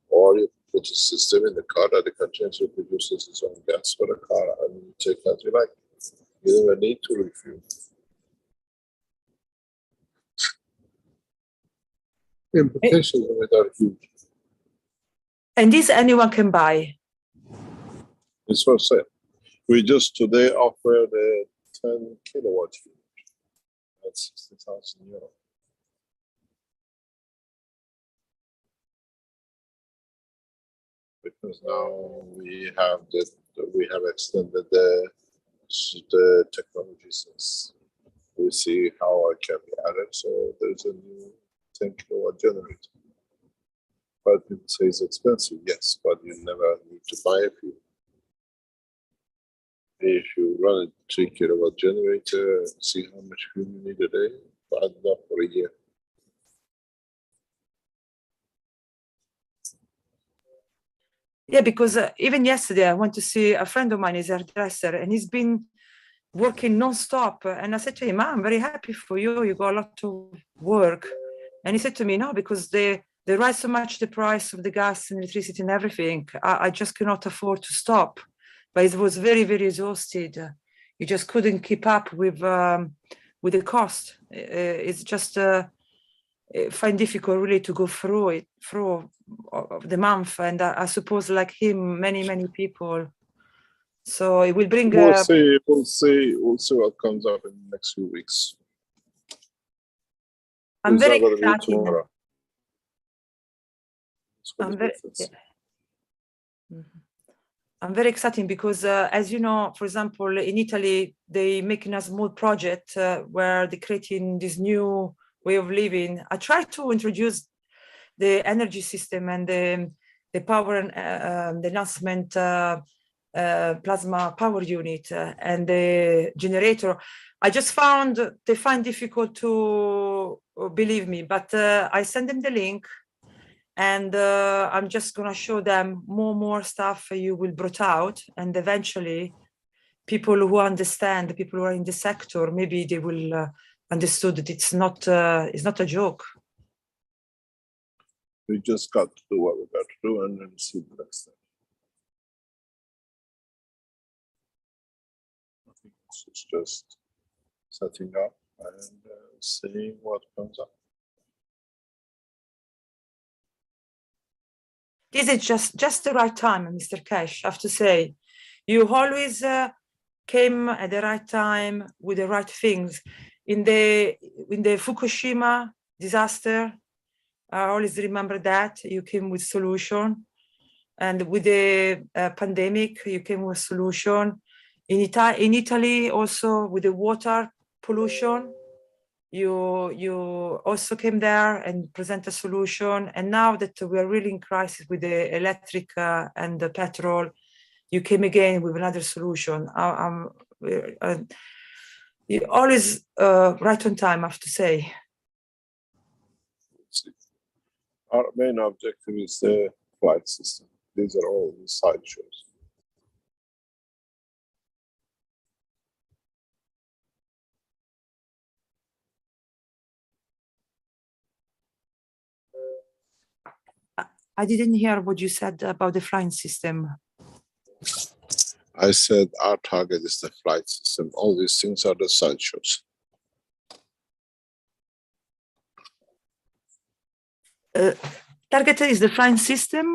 Or you put a system in the car that the continuously produces its own gas for the car, and you take as you like. You never need to refuel. The implications of it are huge. And this anyone can buy? It's for sale. We just today offered a 10 kilowatt unit at 60,000 euros. Because now we have extended the technology since we see how it can be added. So there's a new 10 kilowatt generator. But people say it's expensive, yes, but you never need to buy a fuel. If you run a 3 kilowatt generator, see how much fuel you need a day, add it up for a year. Yeah, because even yesterday I went to see a friend of mine, is a hairdresser, and he's been working non-stop. And I said to him, I'm very happy for you. You got a lot of work. And he said to me, no, because they rise so much the price of the gas and electricity and everything. I just cannot afford to stop. But it was very, very exhausted. You just couldn't keep up with the cost. It's just find difficult really to go through the month. And I suppose like him, many people. So it will bring. We'll see what comes up in the next few weeks. I'm very excited. I'm very excited because, as you know, for example, in Italy, they making a small project where they're creating this new way of living. I try to introduce the energy system and the power and the enhancement plasma power unit and the generator. I just found they find difficult to believe me, but I send them the link. And I'm just going to show them more stuff you will brought out. And eventually, people who understand, the people who are in the sector, maybe they will understood that it's not a joke. We just got to do what we got to do and then see the next step. I think it's just setting up and seeing what comes up. This is just the right time, Mr. Keshe, I have to say. You always came at the right time with the right things. In the Fukushima disaster, I always remember that you came with solution. And with the pandemic, you came with solution. In Italy, also with the water pollution, you also came there and present a solution. And now that we are really in crisis with the electric and the petrol, you came again with another solution. You always right on time, I have to say. Our main objective is the flight system. These are all the sideshows. I didn't hear what you said about the flying system. I said our target is the flight system. All these things are the sideshows. Target is the flying system.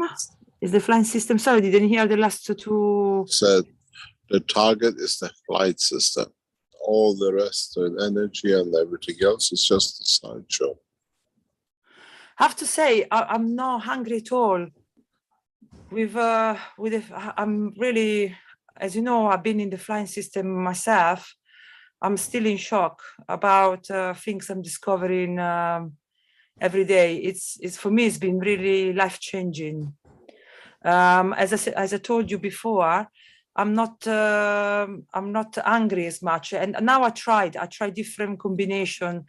Is the flying system? Sorry, didn't hear the last two. Said the target is the flight system. All the rest with energy and everything else is just a sideshow. I have to say, I'm not hungry at all. I'm really, as you know, I've been in the flying system myself. I'm still in shock about things I'm discovering every day. It's for me, it's been really life-changing. As I told you before, I'm not angry as much. And now I tried different combination.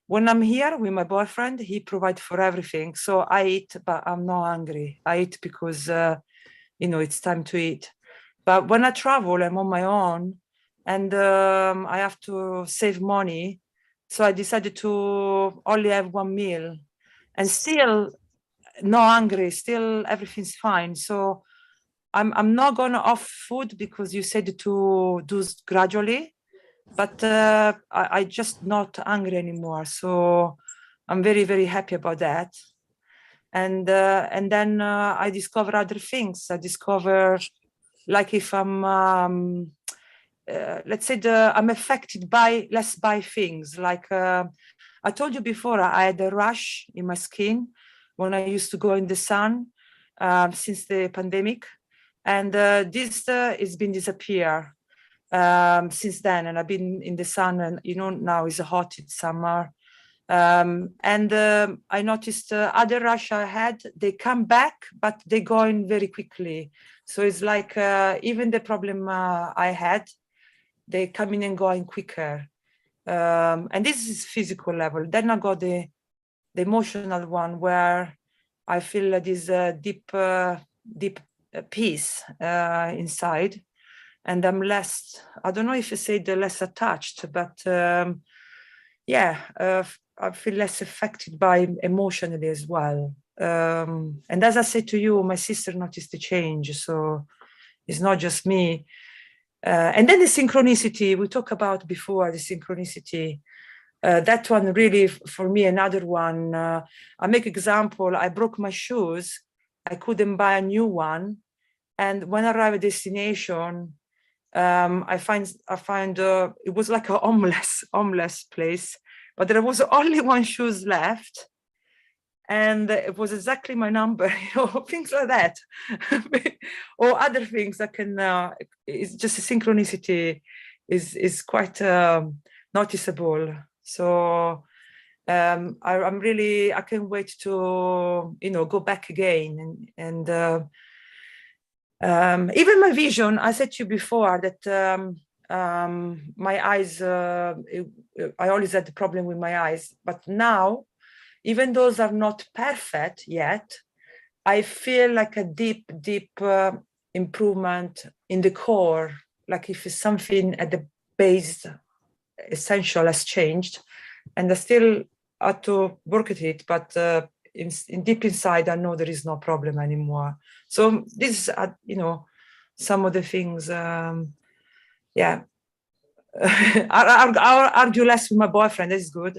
When I'm here with my boyfriend, he provides for everything. So I eat, but I'm not hungry. I eat because, it's time to eat. But when I travel, I'm on my own and I have to save money. So I decided to only have one meal and still not hungry, still everything's fine. So I'm not going off food because you said to do gradually. But I just not hungry anymore, so I'm very, very happy about that. And then I discover other things. I discover, like if I'm, let's say I'm affected less by things. Like I told you before, I had a rash in my skin when I used to go in the sun since the pandemic, and this has been disappear. Since then, and I've been in the sun, and now it's hot, it's summer, and I noticed other rash I had, they come back, but they go in very quickly. So it's like even the problem I had, they come in and going quicker, and this is physical level. Then I got the emotional one, where I feel this deep peace inside. And I'm less, I don't know if you say the less attached, but I feel less affected by emotionally as well. And as I said to you, my sister noticed the change, so it's not just me. And then the synchronicity, we talked about before, the synchronicity. That one really, for me, another one. I make example, I broke my shoes, I couldn't buy a new one. And when I arrived at destination, I find it was like a homeless place, but there was only one shoes left, and it was exactly my number, things like that, or other things that can. It's just a synchronicity is quite noticeable. So I'm really, I can't wait to go back again and. Even my vision, I said to you before that my eyes, I always had the problem with my eyes, but now, even those are not perfect yet, I feel like a deep improvement in the core, like if it's something at the base essential has changed, and I still have to work at it, but in deep inside, I know there is no problem anymore. So this is, some of the things, I'll argue less with my boyfriend, that's good.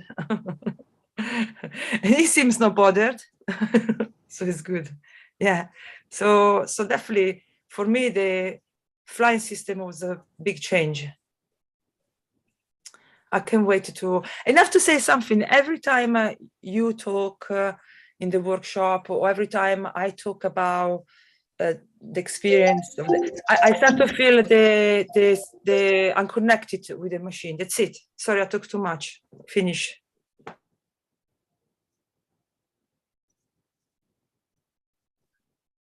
And he seems not bothered, so it's good. Yeah, so definitely, for me, the flying system was a big change. I can't wait to, and I have to say something, every time you talk in the workshop, or every time I talk about the experience of I start to feel the I'm connected with the machine. That's it. Sorry, I talk too much. Finish.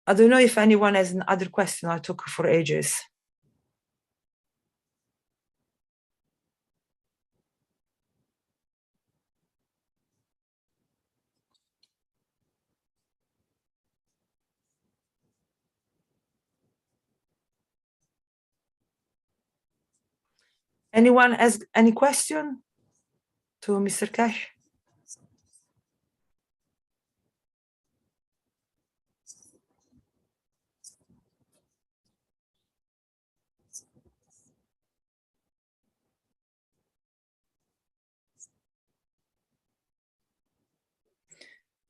I don't know if anyone has another question. I talk for ages. Anyone has any question to Mr. Keshe?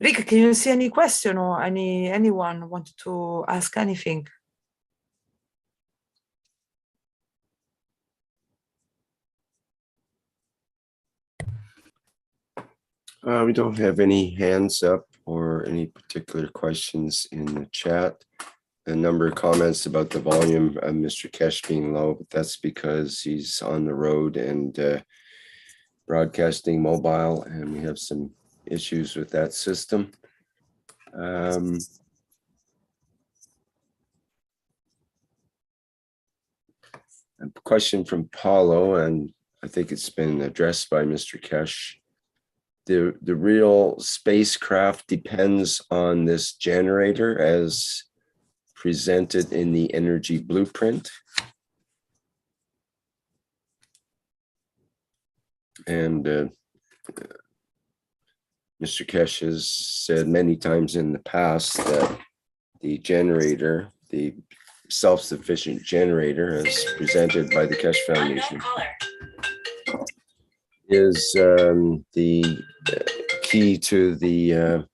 Rick, can you see any question or anyone wanted to ask anything? We don't have any hands up or any particular questions in the chat. A number of comments about the volume of Mr. Keshe being low, but that's because he's on the road and broadcasting mobile, and we have some issues with that system. A question from Paulo, and I think it's been addressed by Mr. Keshe. The real spacecraft depends on this generator as presented in the energy blueprint. And Mr. Keshe has said many times in the past that the generator, the self-sufficient generator as presented by the Keshe Foundation, is the key to the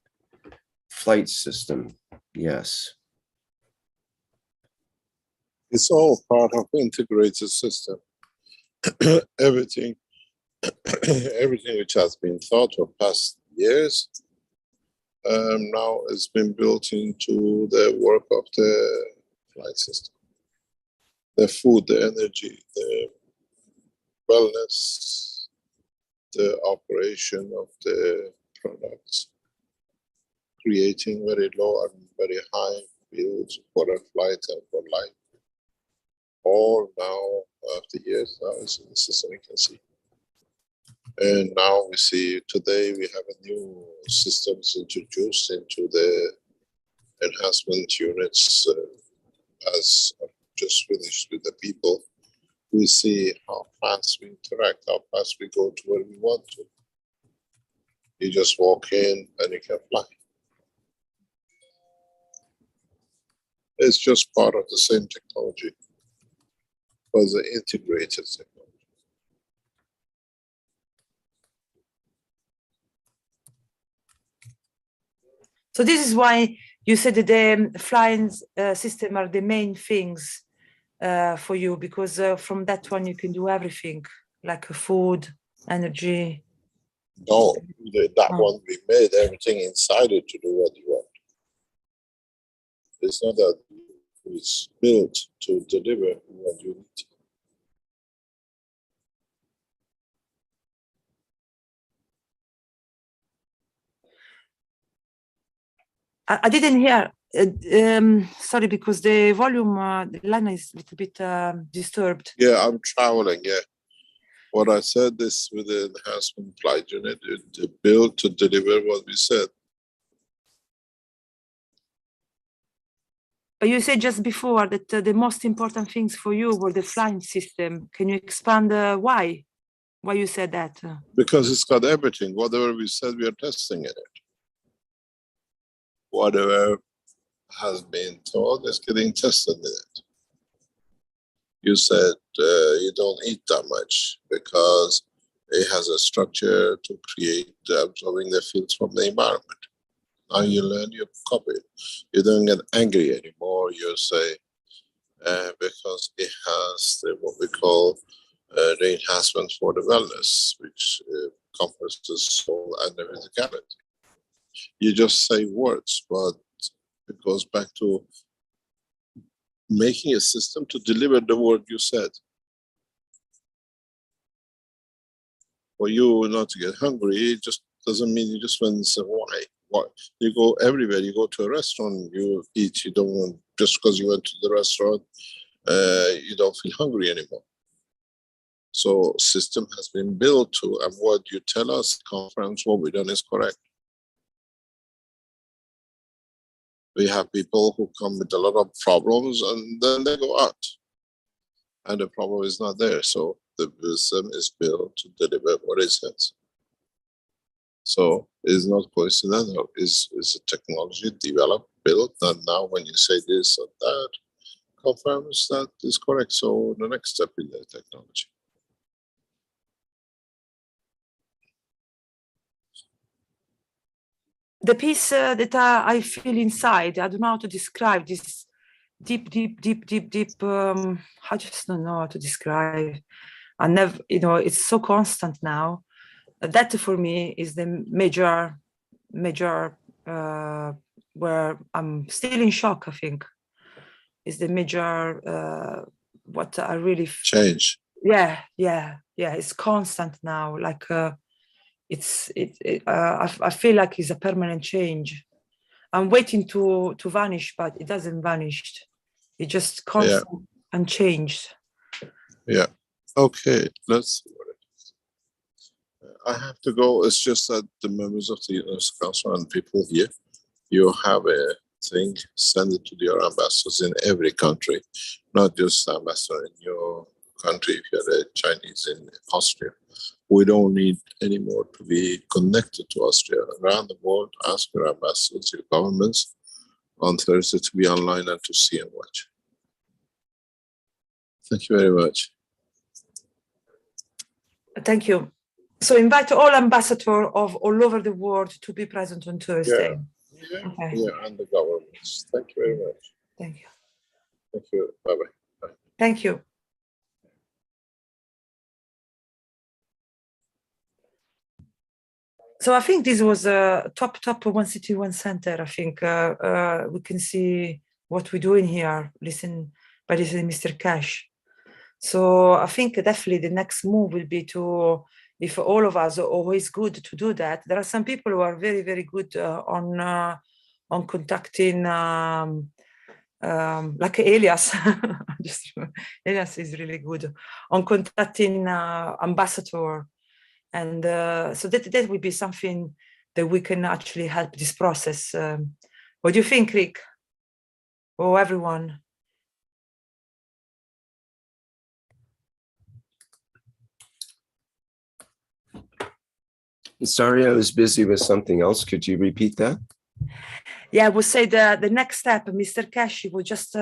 flight system. Yes. It's all part of integrated system. Everything which has been thought of past years now has been built into the work of the flight system. The food, the energy, the wellness, the operation of the products, creating very low and very high fields for a flight and for life. All now, after years, now is in the system, you can see. And now we see today we have a new systems introduced into the enhancement units as I've just finished with the people. We see how fast we interact, how fast we go to where we want to. You just walk in and you can fly. It's just part of the same technology, but the integrated technology. So this is why you said that the flying system are the main things for you, because from that one you can do everything, like food, energy. No, that one we made everything inside it to do what you want. It's not that it's built to deliver what you need. I didn't hear. Sorry, because the volume, the line is a little bit disturbed. Yeah, I'm traveling. Yeah, what I said is with the enhancement flight unit, to build to deliver what we said. But you said just before that the most important things for you were the flying system. Can you expand why? Why you said that? Because it's got everything. Whatever we said, we are testing in it. Whatever has been taught is getting tested in it. You said you don't eat that much because it has a structure to create absorbing the fields from the environment. Now you learn, you copy it. You don't get angry anymore. You say, because it has what we call the enhancement for the wellness, which covers the soul and the physicality. You just say words, but it goes back to making a system to deliver the word you said. For you not to get hungry, it just doesn't mean you just went and said, why? Why? You go everywhere, you go to a restaurant, you eat, you don't want, just because you went to the restaurant, you don't feel hungry anymore. So system has been built to, and what you tell us, conference, what we done is correct. We have people who come with a lot of problems and then they go out and the problem is not there. So the system is built to deliver what it says. So it's not coincidental. It's a technology developed, built, and now when you say this or that, confirms that is correct. So the next step is the technology. the peace that I feel inside, I don't know how to describe this deep, I just don't know how to describe. I never, it's so constant now. That for me is the major, where I'm still in shock, I think, is the major, what I really... Change. Yeah, it's constant now. Like, I feel like it's a permanent change. I'm waiting to vanish, but it doesn't vanish. It just constant and changed. Yeah. Okay, let's see what it is. I have to go. It's just that the members of the Universal Council and people here, you have a thing, send it to your ambassadors in every country, not just ambassador in your country. If you're a Chinese in Austria, we don't need anymore to be connected to Austria. Around the world, ask your ambassadors, your governments on Thursday to be online and to see and watch. Thank you very much. Thank you. So invite all ambassadors of all over the world to be present on Thursday. Okay. Yeah, and the governments. Thank you very much. Thank you. Thank you. Bye-bye. Bye. Thank you. So I think this was a top one city, one center. I think we can see what we're doing here. Listen to Mr. Keshe. So I think definitely the next move will be to, if all of us are always good to do that. There are some people who are very, very good on contacting, like Elias. Elias is really good on contacting ambassador. And so that would be something that we can actually help this process. What do you think, Rick? Or everyone? Sorry, I was busy with something else. Could you repeat that? Yeah, I would say the next step, Mr. Keshe was just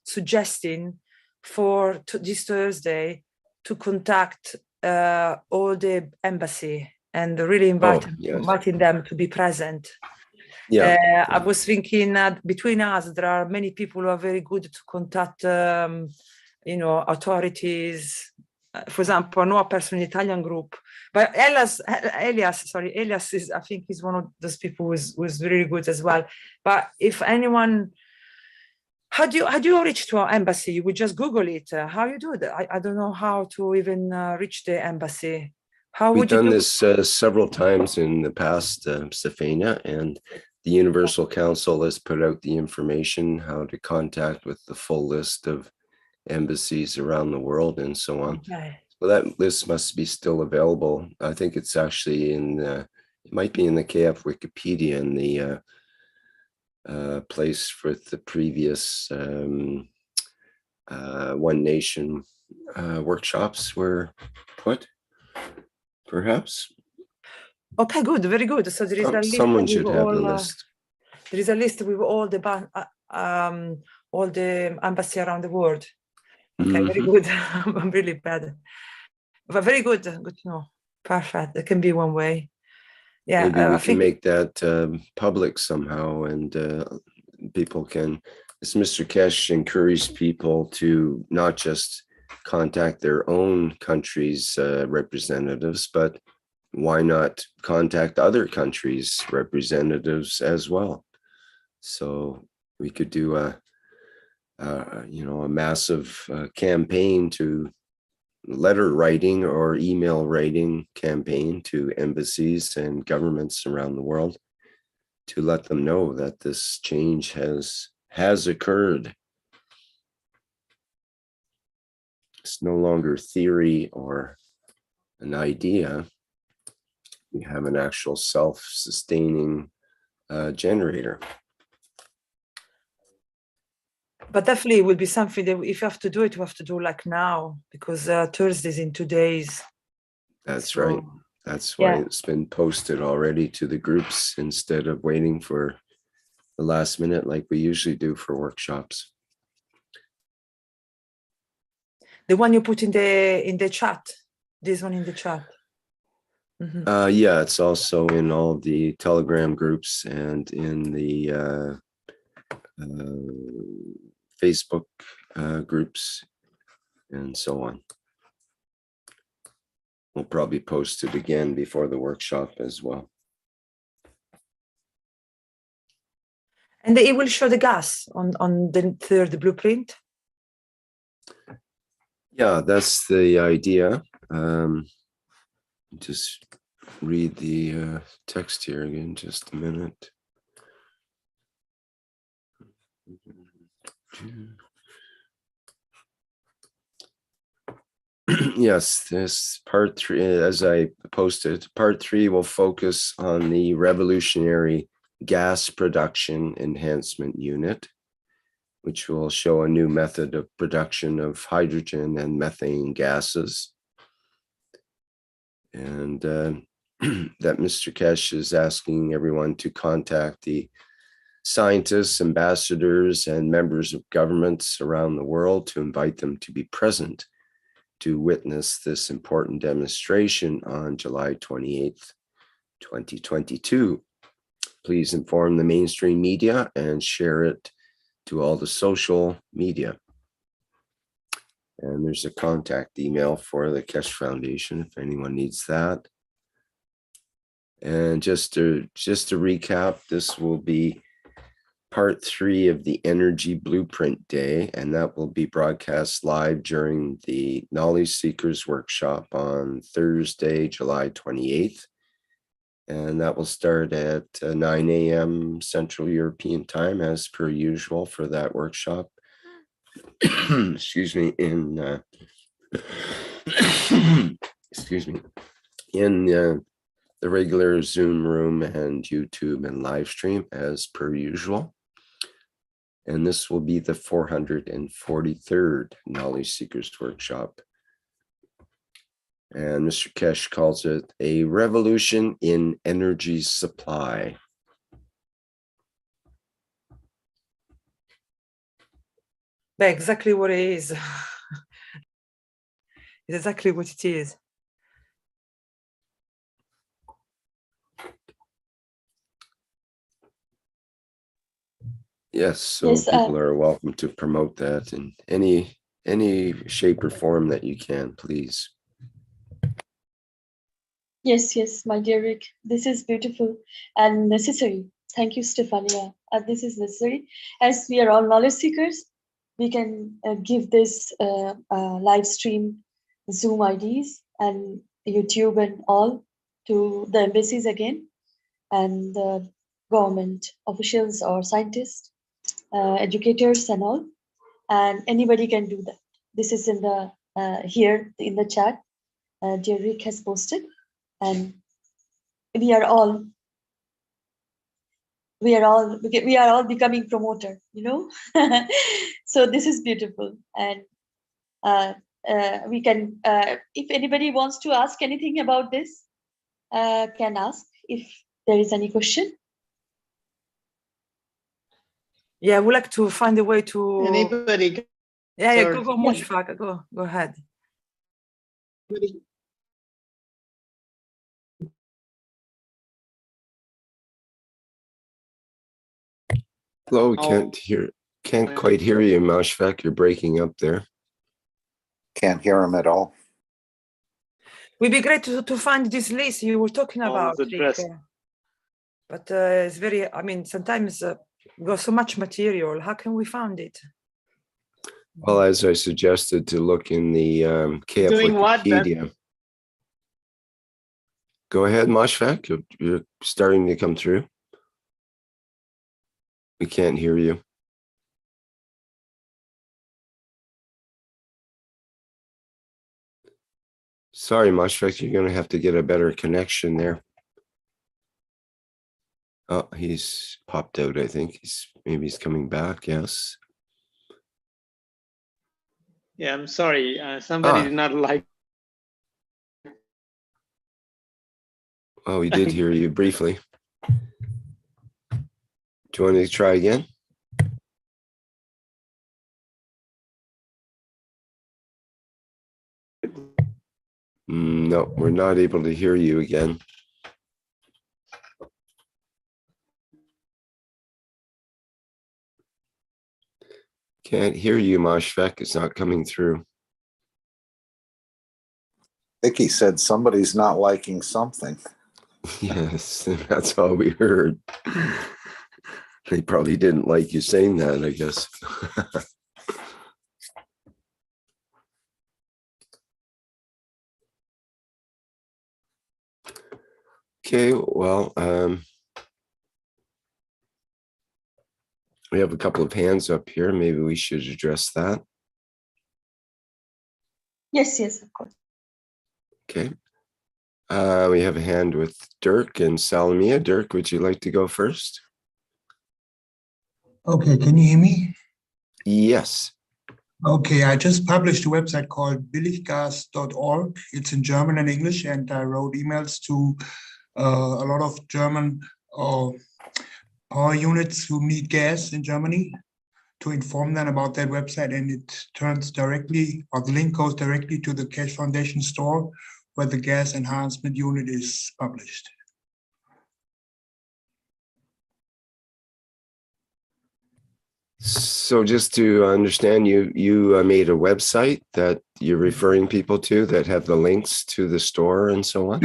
suggesting for this Thursday to contact all the embassy and really inviting them to be present. Yeah, I was thinking between us, there are many people who are very good to contact, authorities. For example, I know a person in the Italian group, but Elias is, I think he's one of those people who is really good as well. But if anyone, how do you reach to our embassy? You would just Google it. How you do that? I don't know how to even reach the embassy. How would you do? We've done this several times in the past, Stefania, and the Universal Council has put out the information how to contact with the full list of embassies around the world and so on. Okay. So that list must be still available. I think it's actually in it might be in the KF Wikipedia in the place for the previous One Nation workshops were put, perhaps. Okay, good, very good. So there is a list. Someone should have the list. There is a list with all the embassy around the world. Okay, very good. I'm really bad, but very good. Good to know. Perfect. That can be one way. Yeah, maybe we can make that public somehow, and people can. As Mr. Keshe encouraged people to not just contact their own country's representatives, but why not contact other countries' representatives as well? So we could do a massive campaign to letter writing or email writing campaign to embassies and governments around the world to let them know that this change has occurred. It's no longer theory or an idea. We have an actual self-sustaining generator. But definitely it will be something that if you have to do it, you have to do like now, because Thursday's in 2 days. That's right. That's why it's been posted already to the groups instead of waiting for the last minute like we usually do for workshops. The one you put in the chat, this one in the chat. Yeah, it's also in all the Telegram groups and in the Facebook groups and so on. We'll probably post it again before the workshop as well. And it will show the gas on the third blueprint? Yeah, that's the idea. Just read the text here again, just a minute. Yes, this part 3, as I posted, part 3 will focus on the revolutionary gas production enhancement unit, which will show a new method of production of hydrogen and methane gases. And that Mr. Keshe is asking everyone to contact the scientists, ambassadors, and members of governments around the world to invite them to be present to witness this important demonstration on July 28th, 2022. Please inform the mainstream media and share it to all the social media. And there's a contact email for the Keshe Foundation if anyone needs that. And just to recap, this will be part 3 of the Energy Blueprint Day, and that will be broadcast live during the Knowledge Seekers Workshop on Thursday, July 28th. And that will start at 9 a.m. Central European Time, as per usual for that workshop. Excuse me, in excuse me, in the regular Zoom room and YouTube and live stream as per usual. And this will be the 443rd Knowledge Seekers Workshop. And Mr. Keshe calls it a revolution in energy supply. Exactly what it is. It's exactly what it is. Yes, so Yes, people are welcome to promote that in any shape or form that you can, please. yes, my dear Rick. This is beautiful and necessary. Thank you, Stefania. This is necessary. As we are all knowledge seekers, we can give this live stream Zoom IDs and YouTube and all to the embassies again, and the government officials or scientists, educators and all, and anybody can do that. This is in the here in the chat. Dear Rick has posted, and we are all becoming promoter, you know. So this is beautiful, and we can if anybody wants to ask anything about this, can ask if there is any question. Yeah, I would like to find a way to Anybody? yeah, go Moshfaq, go ahead. Hello, we can't quite hear you, Mashfaq. You're breaking up there. Can't hear him at all. Would be great to find this list you were talking about, Rick. But it's very, I mean, sometimes we got so much material. How can we find it? Well, as I suggested, to look in the KF Wikipedia. Go ahead, Mashfaq. You're starting to come through. We can't hear you. Sorry, Mashfaq, you're going to have to get a better connection there. Oh, he's popped out, I think. Maybe he's coming back, yes. Yeah, I'm sorry. Somebody did not like. Oh, we did hear you briefly. Do you want to try again? No, we're not able to hear you again. Can't hear you, Mashfek. It's not coming through. Vicky said somebody's not liking something. Yes, that's all we heard. They probably didn't like you saying that, I guess. Okay, well, we have a couple of hands up here. Maybe we should address that. Yes, of course. Okay. We have a hand with Dirk and Salamia. Dirk, would you like to go first? Okay, can you hear me? Yes. Okay, I just published a website called billiggas.org. It's in German and English, and I wrote emails to a lot of German power units who need gas in Germany to inform them about that website, and it turns directly, or the link goes directly to the Keshe Foundation store where the gas enhancement unit is published. So just to understand, you made a website that you're referring people to that have the links to the store and so on?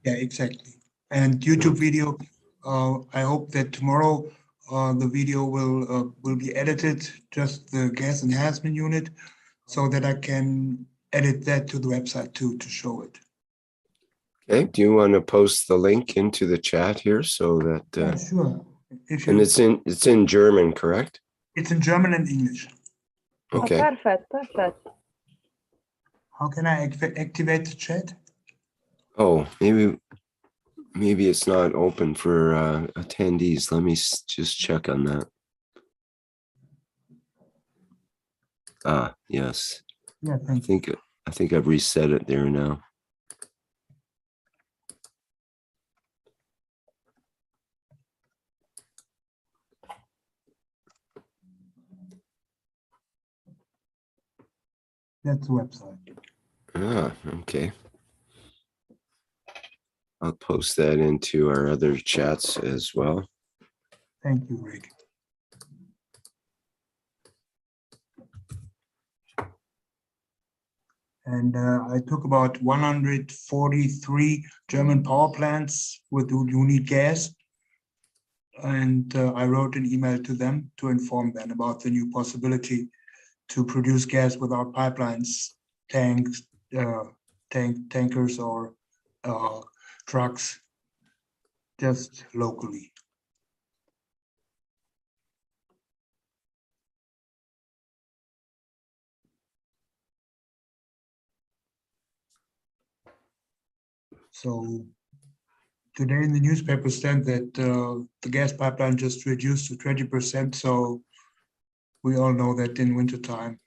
Yeah, exactly. And YouTube video, I hope that tomorrow the video will be edited, just the gas enhancement unit, so that I can edit that to the website too, to show it. Okay, do you want to post the link into the chat here so that Yeah, sure. and it's in German, correct? It's in German and English. Okay. Oh, perfect. How can I activate the chat? Oh, maybe it's not open for attendees. Let me just check on that. Ah, yes. Yeah, I think I've reset it there now. That's the website. Ah, okay. I'll post that into our other chats as well. Thank you, Rick. And I took about 143 German power plants who need gas. And I wrote an email to them to inform them about the new possibility to produce gas without pipelines, tankers or trucks, just locally. So today in the newspaper stand that the gas pipeline just reduced to 20%. So we all know that in wintertime,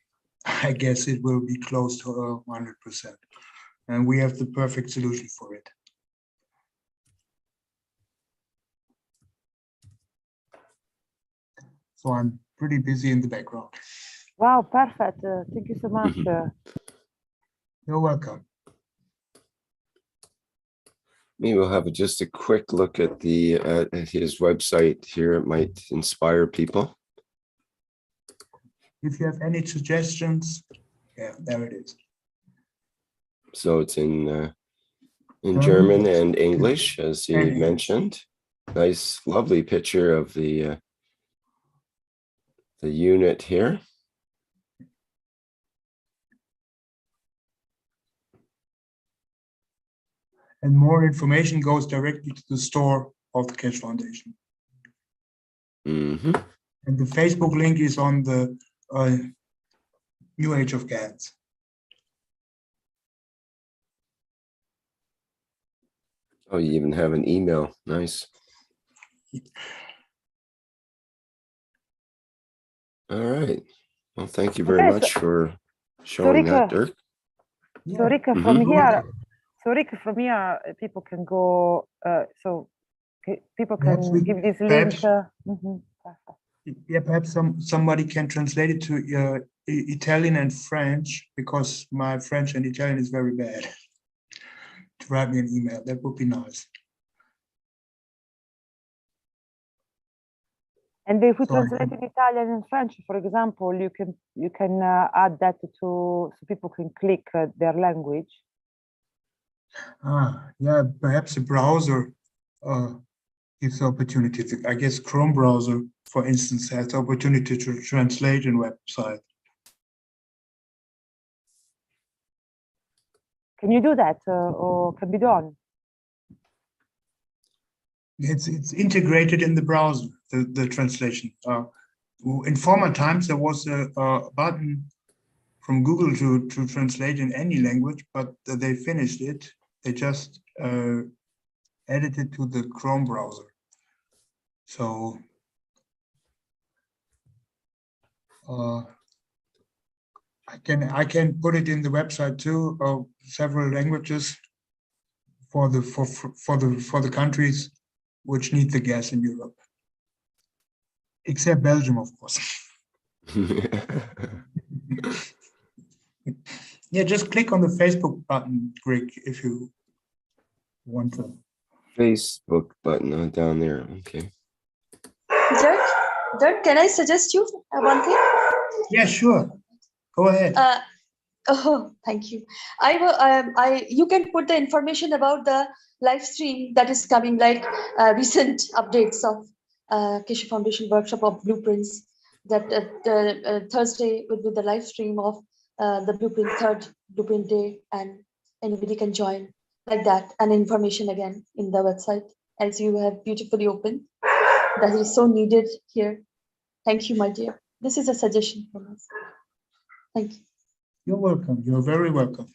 I guess it will be close to 100%. And we have the perfect solution for it. So I'm pretty busy in the background. Wow, perfect. Thank you so much. You're welcome. Maybe we'll have just a quick look at the at his website here. It might inspire people. If you have any suggestions, yeah, there it is. So it's in German and English, as he mentioned. Nice, lovely picture of the unit here. And more information goes directly to the store of the Keshe Foundation. Mm-hmm. And the Facebook link is on the New Age of Gas. Oh, you even have an email. Nice. All right. Well, thank you very much for showing that, Dirk. So Rick, from here, people can go. People can give this link. Yeah, perhaps somebody can translate it to Italian and French, because my French and Italian is very bad. to write me an email. That would be nice. And if we So translate in Italian and French, for example, you can add that to so people can click their language. Yeah, perhaps a browser gives opportunities. I guess Chrome browser, for instance, has the opportunity to translate in website. Can you do that, or can be done? It's integrated in the browser, the translation. In former times, there was a button from Google to translate in any language, but they finished it. They just added it to the Chrome browser. So I can put it in the website too, several languages for the countries which need the gas in Europe, except Belgium, of course. Yeah, just click on the Facebook button, Greg, if you want to. Facebook button down there. Okay. Dirk, can I suggest you one thing? Yeah, sure. Go ahead. Oh, thank you. You can put the information about the live stream that is coming, like recent updates of Keshe Foundation workshop of blueprints. That Thursday will be the live stream of the third blueprint day, and anybody can join like that, and information again in the website as you have beautifully opened. That is so needed here. Thank you, my dear. This is a suggestion from us. Thank you. You're welcome. You're very welcome.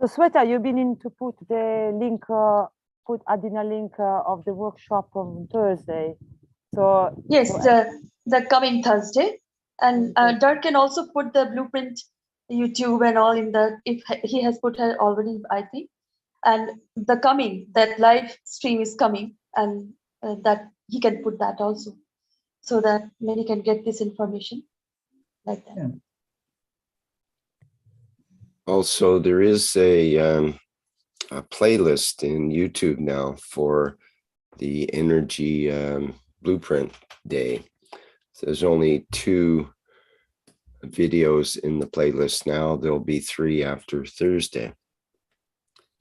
So Sweta, you've been in to put the link, adding a link of the workshop on Thursday. So yes, the coming Thursday, and Dirk can also put the blueprint YouTube and all in the, if he has put her already, I think, and that live stream is coming, and that he can put that also, so that many can get this information like that. Yeah. Also, there is a playlist in YouTube now for the Energy Blueprint Day. So there's only 2 videos in the playlist now. There'll be 3 after Thursday.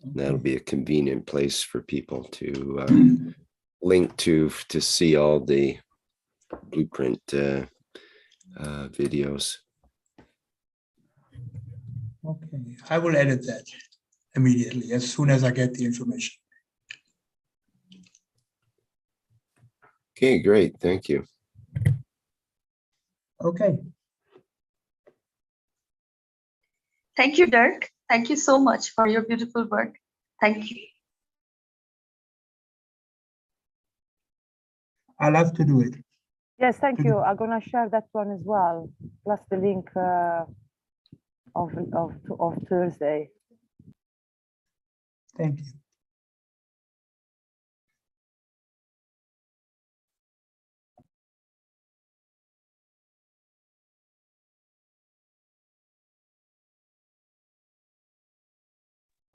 That'll be a convenient place for people to link to see all the blueprint videos. Okay, I will edit that immediately as soon as I get the information. Okay, great. Thank you. Okay. Thank you, Dirk. Thank you so much for your beautiful work. Thank you. I'll have to do it. yes, thank you. I'm gonna share that one as well, plus the link of Thursday. Thank you.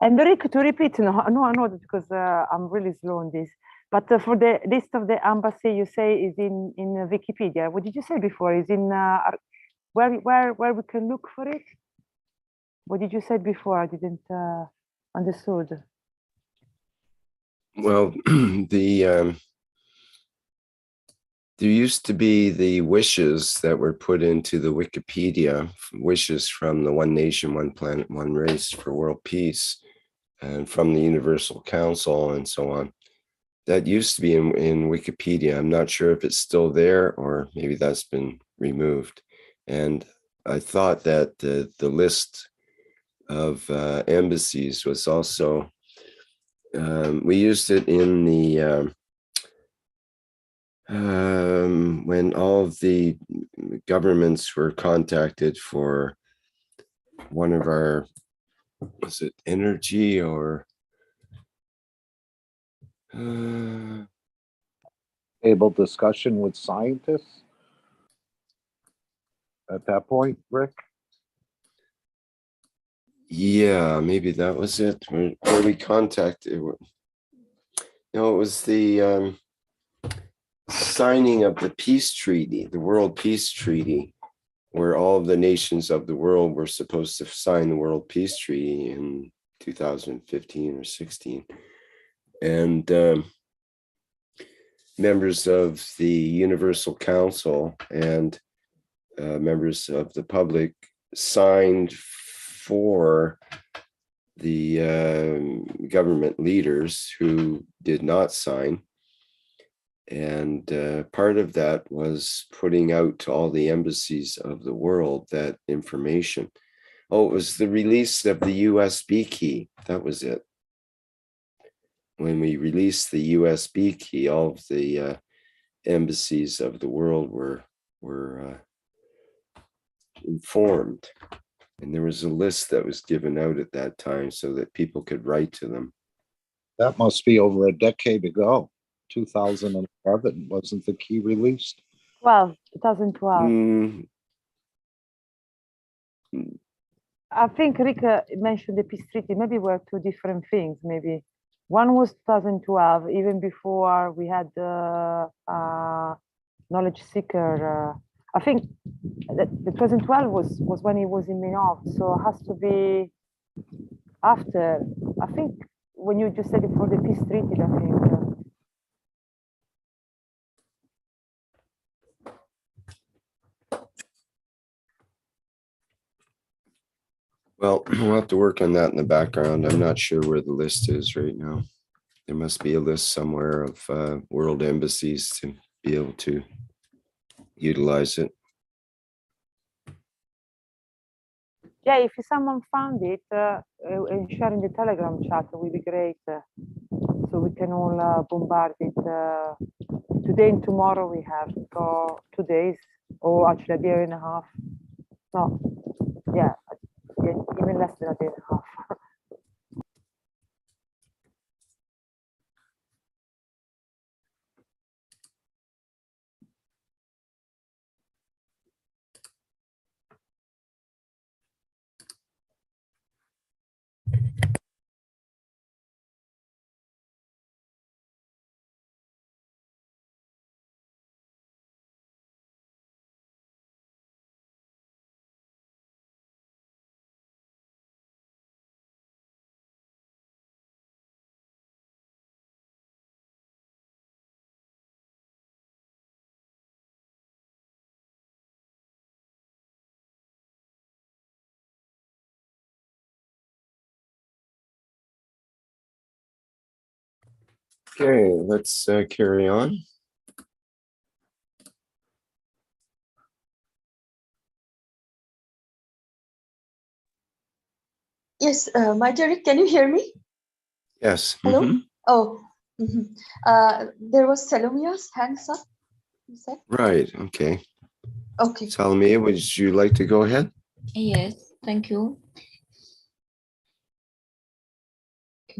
And Rick, to repeat, no, I know that because I'm really slow on this, but for the list of the embassy, you say is in Wikipedia. What did you say before? Is in where we can look for it? What did you say before? I didn't understood. Well, there used to be the wishes that were put into the Wikipedia, wishes from the One Nation, One Planet, One Race for World Peace, and from the Universal Council and so on. That used to be in Wikipedia. I'm not sure if it's still there or maybe that's been removed. And I thought that the list of embassies was also, we used it in the, when all of the governments were contacted for one of our, was it energy or Able discussion with scientists at that point, Rick? Yeah, maybe that was it. Where we contacted. No, it was the signing of the peace treaty, the World Peace Treaty, where all of the nations of the world were supposed to sign the World Peace Treaty in 2015 or 16. And members of the Universal Council and members of the public signed for the government leaders who did not sign. And part of that was putting out to all the embassies of the world that information. Oh, it was the release of the USB key. That was it. When we released the USB key, all of the embassies of the world were informed. And there was a list that was given out at that time so that people could write to them. That must be over a decade ago. 2011 wasn't the key released? 2012. I think Rick mentioned the peace treaty. Maybe were two different things. Maybe one was 2012, even before we had the knowledge seeker. I think that the 2012 was when he was in Minov, so it has to be after. I think when you just said it for the peace treaty, I think. Well, we'll have to work on that in the background. I'm not sure where the list is right now. There must be a list somewhere of world embassies to be able to utilize it. Yeah, if someone found it and share in the Telegram chat, it would be great. So we can all bombard it. Today and tomorrow we have for 2 days, or actually a day and a half. No, yeah, even less than a day and a half. Okay, let's carry on. Yes, my dear, can you hear me? Yes. Hello? Mm-hmm. Oh, there was Salomia's hands up, you said? Right, okay. Okay. Salomia, would you like to go ahead? Yes, thank you.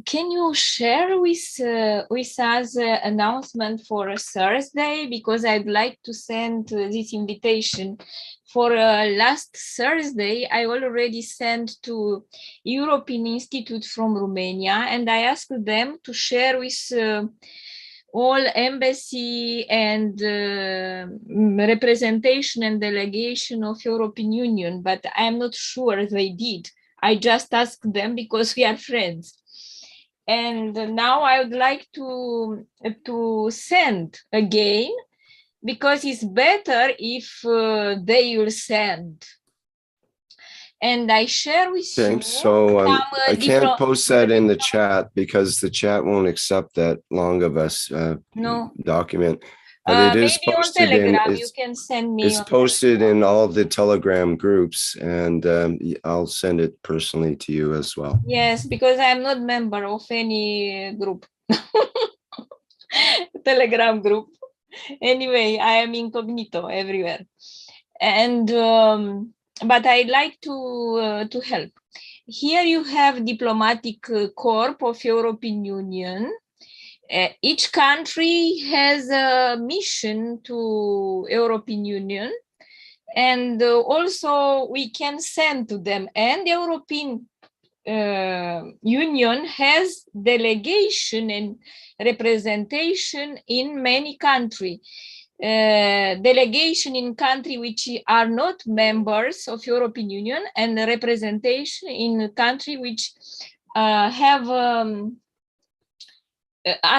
Can you share with us announcement for Thursday? Because I'd like to send this invitation. For last Thursday, I already sent to European Institute from Romania, and I asked them to share with all embassy and representation and delegation of European Union, but I'm not sure they did. I just asked them because we are friends. And now I would like to send again, because it's better if they will send. And I share with you. Okay, so I can't post that in the chat because the chat won't accept that long of a document. But it is maybe posted on Telegram, in. you can send me. It's posted in all of the Telegram groups, and I'll send it personally to you as well. Yes, because I'm not member of any group, Telegram group. Anyway, I am incognito everywhere, and but I'd like to help. Here you have diplomatic corps of European Union. Each country has a mission to European Union, and also we can send to them, and the European Union has delegation and representation in many countries. Delegation in countries which are not members of European Union, and representation in countries which have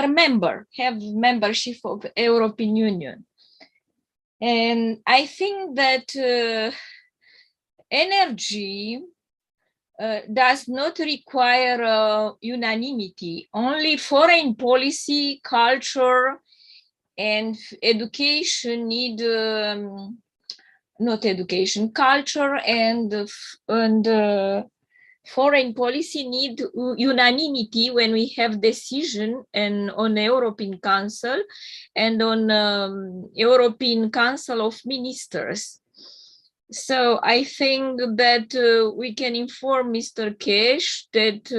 membership of European Union. And I think that energy does not require unanimity. Only foreign policy, culture, and education need not education, culture and foreign policy need unanimity when we have decision and on European Council and on European Council of Ministers. So I think that we can inform Mr. Keshe that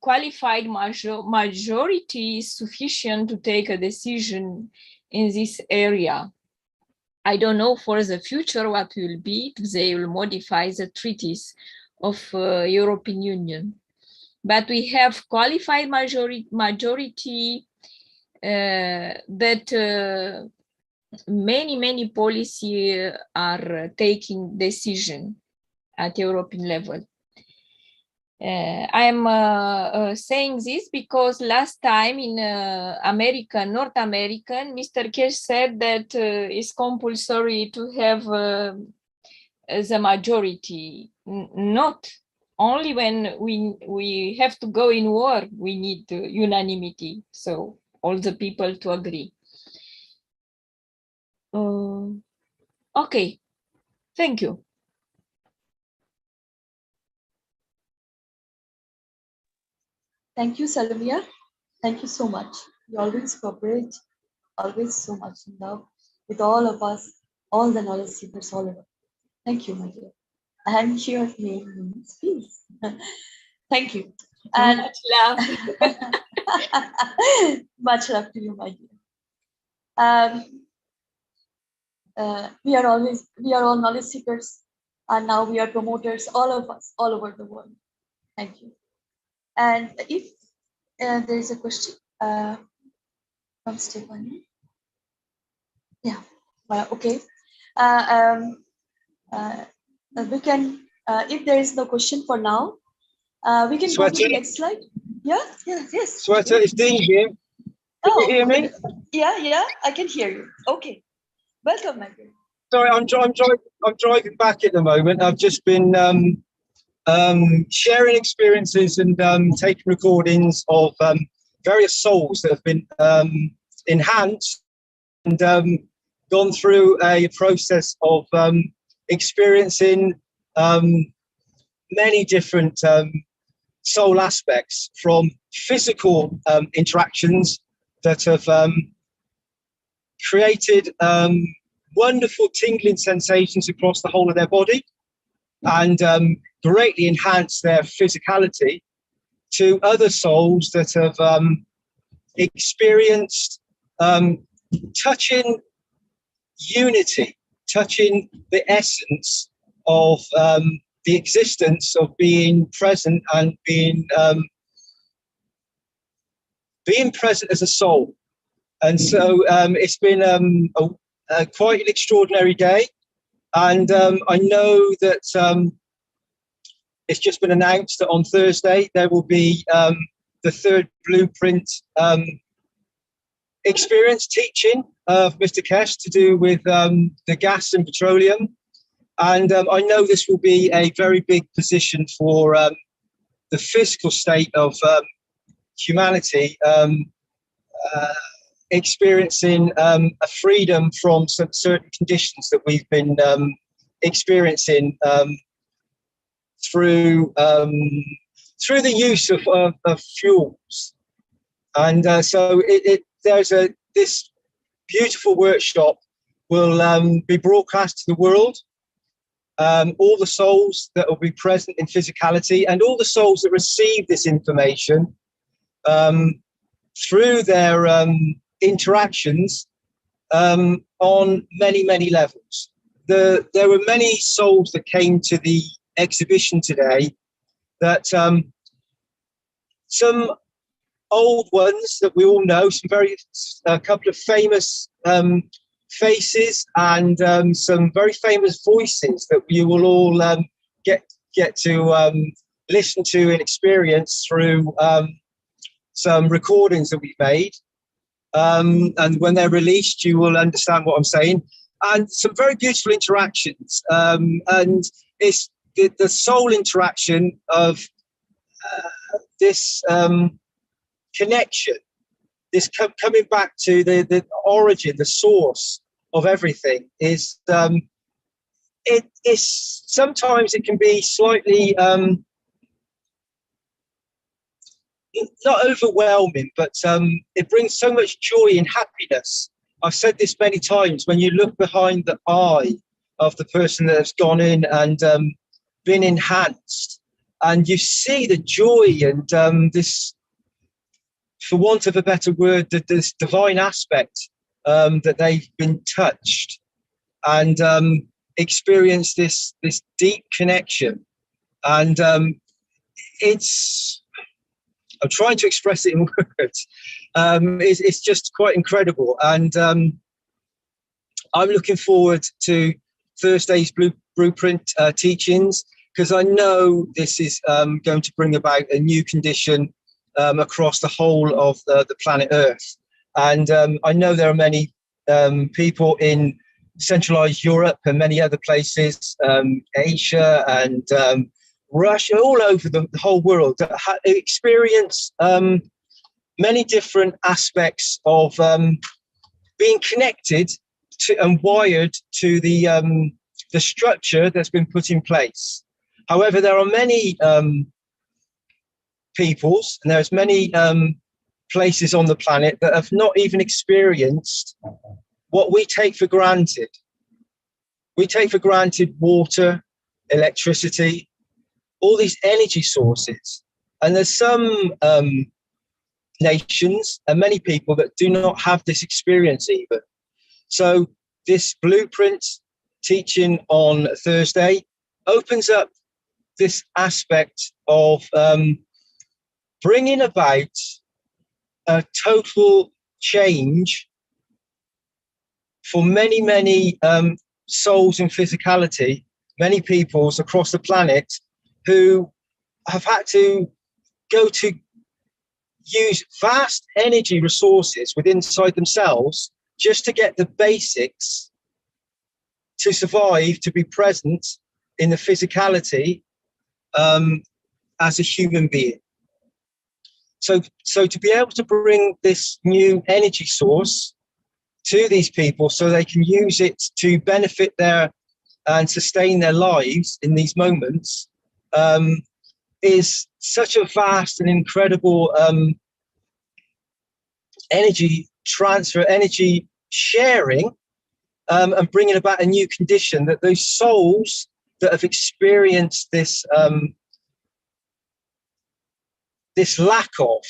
qualified majority is sufficient to take a decision in this area. I don't know for the future what will be if they will modify the treaties of European Union. But we have qualified majority that many policy are taking decision at European level. I'm saying this because last time in North American, Mr. Keshe said that it's compulsory to have the majority. Not only when we have to go in war, we need unanimity. So all the people to agree. Okay, thank you. Thank you, Salomia. Thank you so much. You always cooperate, always so much in love with all of us, all the knowledge seekers all over. Thank you, my dear. And your name means peace. Thank you. And much love. Much love to you, my dear. We are all knowledge seekers, and now we are promoters, all of us, all over the world. Thank you. And if there is a question from Stephanie, yeah, okay. We can, if there is no question for now, we can go to the next slide. Yeah, yes. Sweater, it's Dean here. Can you hear me? Yeah, I can hear you. Okay, welcome, my friend. Sorry, I'm driving back at the moment. I've just been sharing experiences and taking recordings of various souls that have been enhanced and gone through a process of experiencing many different soul aspects, from physical interactions that have created wonderful tingling sensations across the whole of their body and greatly enhanced their physicality, to other souls that have experienced touching unity, touching the essence of the existence of being present and being present as a soul. And so it's been quite an extraordinary day. And I know that it's just been announced that on Thursday there will be the third blueprint experience teaching of Mr. Keshe to do with the gas and petroleum. And I know this will be a very big position for the physical state of humanity, experiencing a freedom from some certain conditions that we've been experiencing through the use of fuels. And so this beautiful workshop will be broadcast to the world. All the souls that will be present in physicality and all the souls that receive this information through their interactions on many levels. There were many souls that came to the exhibition today that some old ones that we all know, a couple of famous faces and some very famous voices that you will all get to listen to and experience through some recordings that we've made. And when they're released, you will understand what I'm saying. And some very beautiful interactions. And it's the soul interaction of this connection, this coming back to the origin, the source of everything is, it is sometimes it can be slightly, not overwhelming, but it brings so much joy and happiness. I've said this many times, when you look behind the eye of the person that has gone in and been enhanced, and you see the joy and this, for want of a better word, this divine aspect that they've been touched and experienced this deep connection. And I'm trying to express it in words. It's just quite incredible. And I'm looking forward to Thursday's Blueprint teachings, because I know this is going to bring about a new condition across the whole of the planet Earth. And I know there are many people in centralized Europe and many other places, Asia and Russia, all over the whole world, that experience many different aspects of being connected to and wired to the structure that's been put in place. However, there are many peoples, and there's many places on the planet that have not even experienced what we take for granted. We take for granted water, electricity, all these energy sources. And there's some nations and many people that do not have this experience even. So this Blueprint teaching on Thursday opens up this aspect of bringing about a total change for many, many souls in physicality, many peoples across the planet who have had to go to use vast energy resources within inside themselves just to get the basics to survive, to be present in the physicality as a human being. So to be able to bring this new energy source to these people so they can use it to benefit their and sustain their lives in these moments is such a vast and incredible energy transfer, energy sharing, and bringing about a new condition that those souls that have experienced this this lack of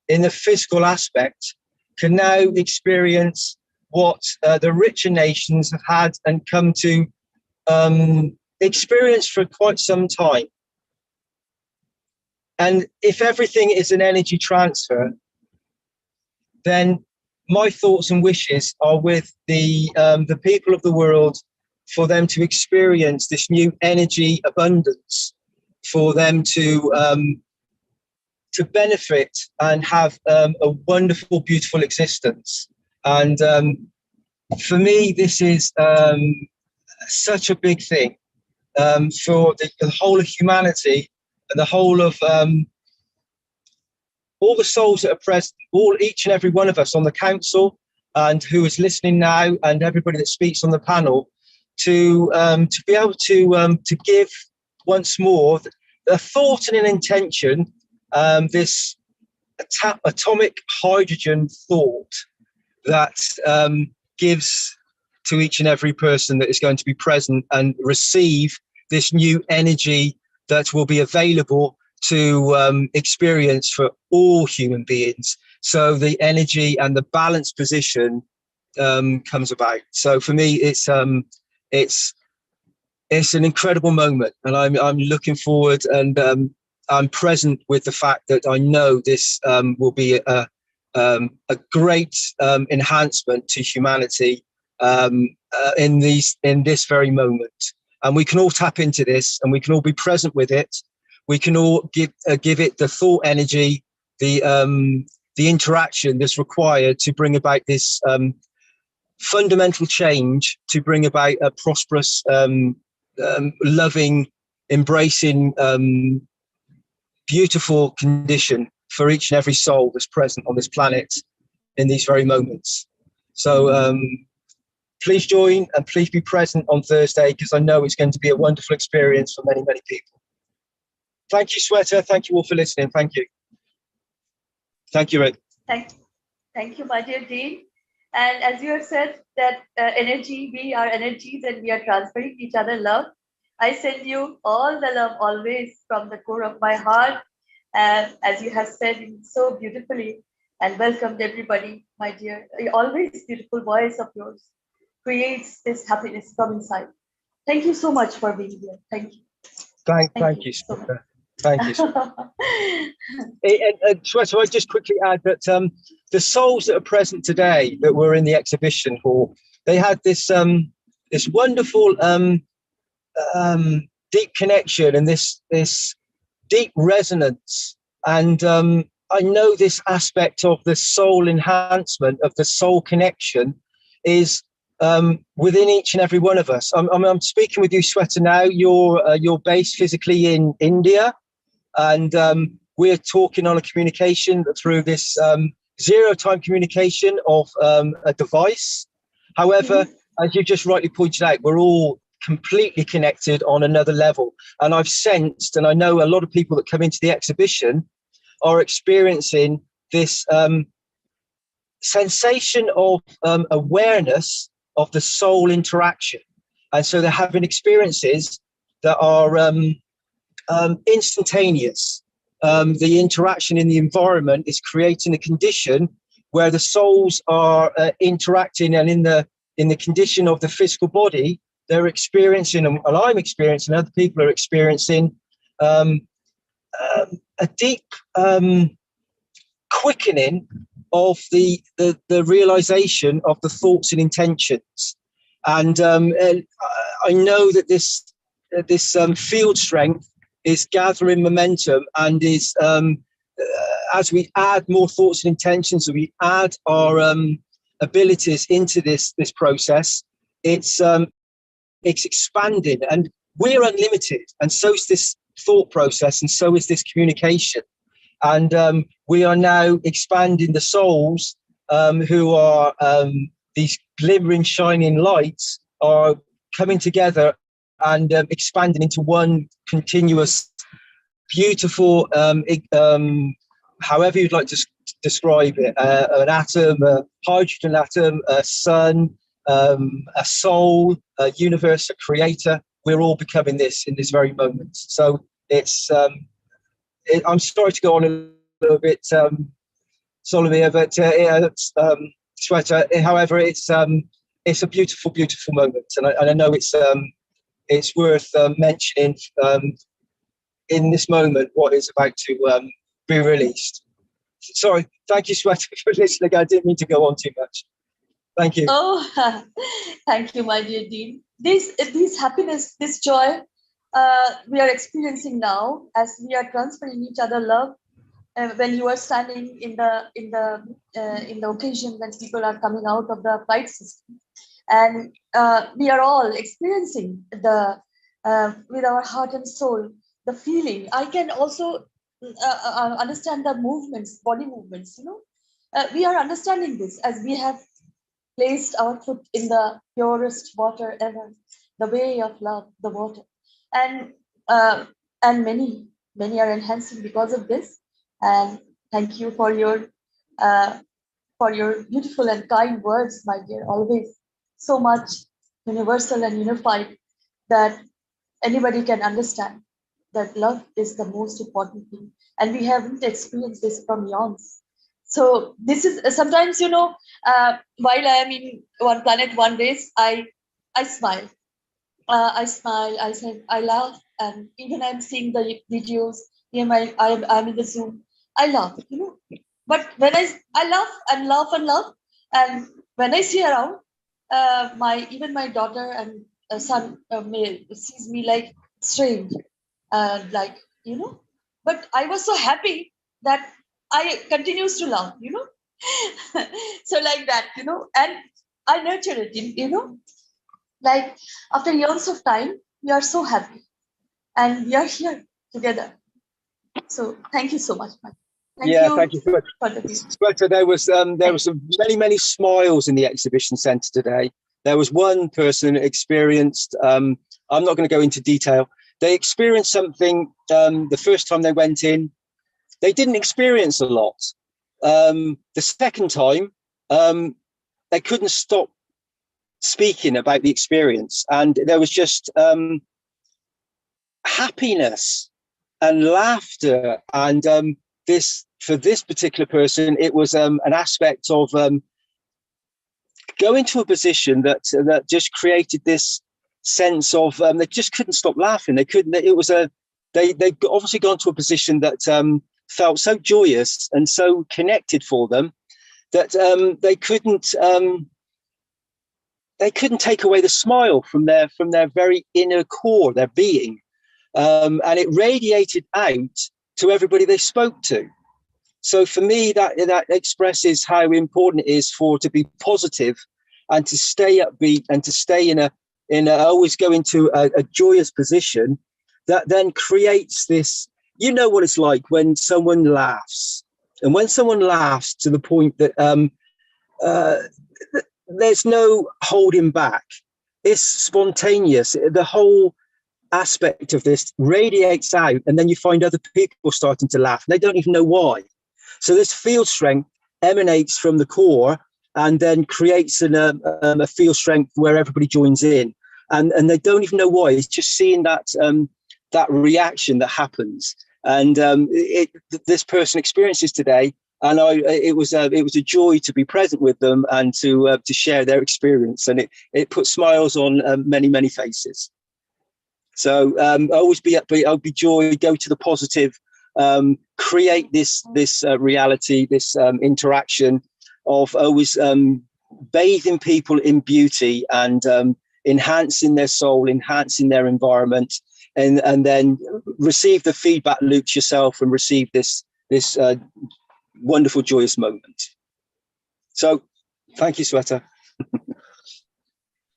in the physical aspect can now experience what the richer nations have had and come to experience for quite some time. And if everything is an energy transfer, then my thoughts and wishes are with the people of the world, for them to experience this new energy abundance, for them to benefit and have a wonderful, beautiful existence. And for me, this is such a big thing for the whole of humanity and the whole of all the souls that are present, each and every one of us on the council and who is listening now, and everybody that speaks on the panel, to be able to give once more a thought and an intention, this atomic hydrogen thought that gives to each and every person that is going to be present and receive this new energy that will be available to experience for all human beings. So the energy and the balanced position comes about. So for me, it's it's an incredible moment, and I'm looking forward, and I'm present with the fact that I know this will be a great enhancement to humanity in this very moment. And we can all tap into this, and we can all be present with it. We can all give it the thought energy, the interaction that's required to bring about this fundamental change, to bring about a prosperous, loving, embracing, beautiful condition for each and every soul that's present on this planet in these very moments. So please join, and please be present on Thursday, because I know it's going to be a wonderful experience for many, many people. Thank you, Sweta. Thank you all for listening. Thank you. Thank you, Rick. Thank you, my dear Dean. And as you have said, that energy, we are energies, and we are transferring each other love. I send you all the love always from the core of my heart. As you have said so beautifully, and welcomed everybody, my dear. Always beautiful voice of yours creates this happiness from inside. Thank you so much for being here. Thank you. Thank you, Sweta. Thank you. Sweta, I just quickly add that the souls that are present today that were in the exhibition hall, they had this this wonderful deep connection and this deep resonance. And I know this aspect of the soul enhancement, of the soul connection, is within each and every one of us. I'm speaking with you, Sweta, now. You're based physically in India, and we're talking on a communication through this zero-time communication of a device. However, as you just rightly pointed out, we're all completely connected on another level. And I've sensed, and I know a lot of people that come into the exhibition are experiencing this sensation of awareness of the soul interaction. And so they're having experiences that are instantaneous. The interaction in the environment is creating a condition where the souls are interacting, and in the condition of the physical body, they're experiencing, and I'm experiencing, other people are experiencing a deep quickening of the realization of the thoughts and intentions. And I know that this field strength is gathering momentum, and is as we add more thoughts and intentions, and we add our abilities into this process, it's expanding, and we're unlimited, and so is this thought process, and so is this communication. And we are now expanding the souls who are these glimmering, shining lights, are coming together and expanding into one continuous, beautiful, however you'd like to describe it, an atom, a hydrogen atom, a sun, a soul, a universe, a creator. We're all becoming this in this very moment. So it's I'm sorry to go on a little bit, Solomia, but Sweta, however, it's a beautiful, beautiful moment, and I know it's worth mentioning in this moment what is about to be released. Sorry, thank you, Sweta, for listening. I didn't mean to go on too much. Thank you. Oh, thank you, my dear Dean. This happiness, this joy we are experiencing now, as we are transferring each other love. When you are standing in the occasion when people are coming out of the flight system, and we are all experiencing with our heart and soul the feeling. I can also understand the movements, body movements. We are understanding this as we have placed our foot in the purest water ever, the way of love, the water, and many are enhancing because of this. And thank you for your beautiful and kind words, my dear. Always so much universal and unified that anybody can understand that love is the most important thing, and we haven't experienced this from eons. So this is sometimes, while I am in one planet, one race, I smile I smile, I say, I laugh, and even I'm seeing the videos, I'm in the Zoom, I laugh, But when I laugh and laugh and laugh, and when I see around, even my daughter and son sees me like strange, like But I was so happy that I continues to laugh, So like that, and I nurture it, like after years of time, we are so happy and we are here together. So thank you so much, Mike. Thank you for the video. Sweta, there was some many smiles in the exhibition centre today. There was one person that experienced, I'm not going to go into detail, they experienced something the first time they went in. They didn't experience a lot. The second time, they couldn't stop speaking about the experience, and there was just happiness and laughter, and for this particular person, it was an aspect of going to a position that just created this sense of they just couldn't stop laughing. They couldn't. It was they obviously gone to a position that felt so joyous and so connected for them that they couldn't take away the smile from their very inner core, their being, and it radiated out to everybody they spoke to. So for me, that expresses how important it is to be positive and to stay upbeat and to stay always go into a joyous position that then creates this, what it's like when someone laughs, and when someone laughs to the point that there's no holding back. It's spontaneous. The whole aspect of this radiates out, and then you find other people starting to laugh and they don't even know why. So this field strength emanates from the core and then creates a field strength where everybody joins in, and they don't even know why. It's just seeing that reaction that happens, and this person experiences today. And it was a joy to be present with them and to share their experience, and it put smiles on many faces. So always be upbeat, always be joy, go to the positive, create this reality, this interaction of always bathing people in beauty and enhancing their soul, enhancing their environment, and then receive the feedback loops yourself and receive this wonderful, joyous moment. So thank you, Sweta.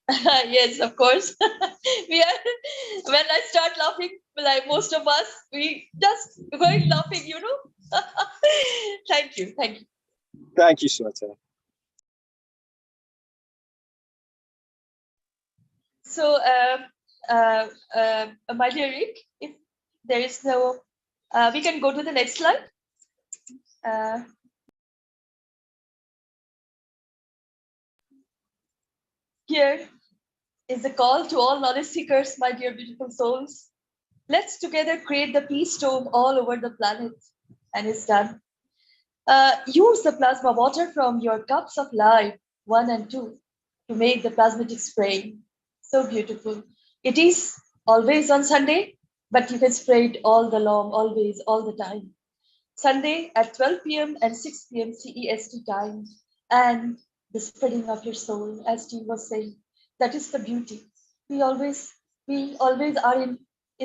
Yes, of course. When I start laughing, like most of us, we just going laughing, Thank you. Thank you, Sweta. So, my dear Rick, if there is no, we can go to the next slide. Here is a call to all knowledge seekers, my dear beautiful souls. Let's together create the peace storm all over the planet. And it's done. Use the plasma water from your cups of life, 1 and 2, to make the plasmatic spray. So beautiful. It is always on Sunday, but you can spray it all always, all the time. Sunday at 12 p.m. and 6 p.m. CEST time. And the spreading of your soul, as Steve was saying, that is the beauty. We always are in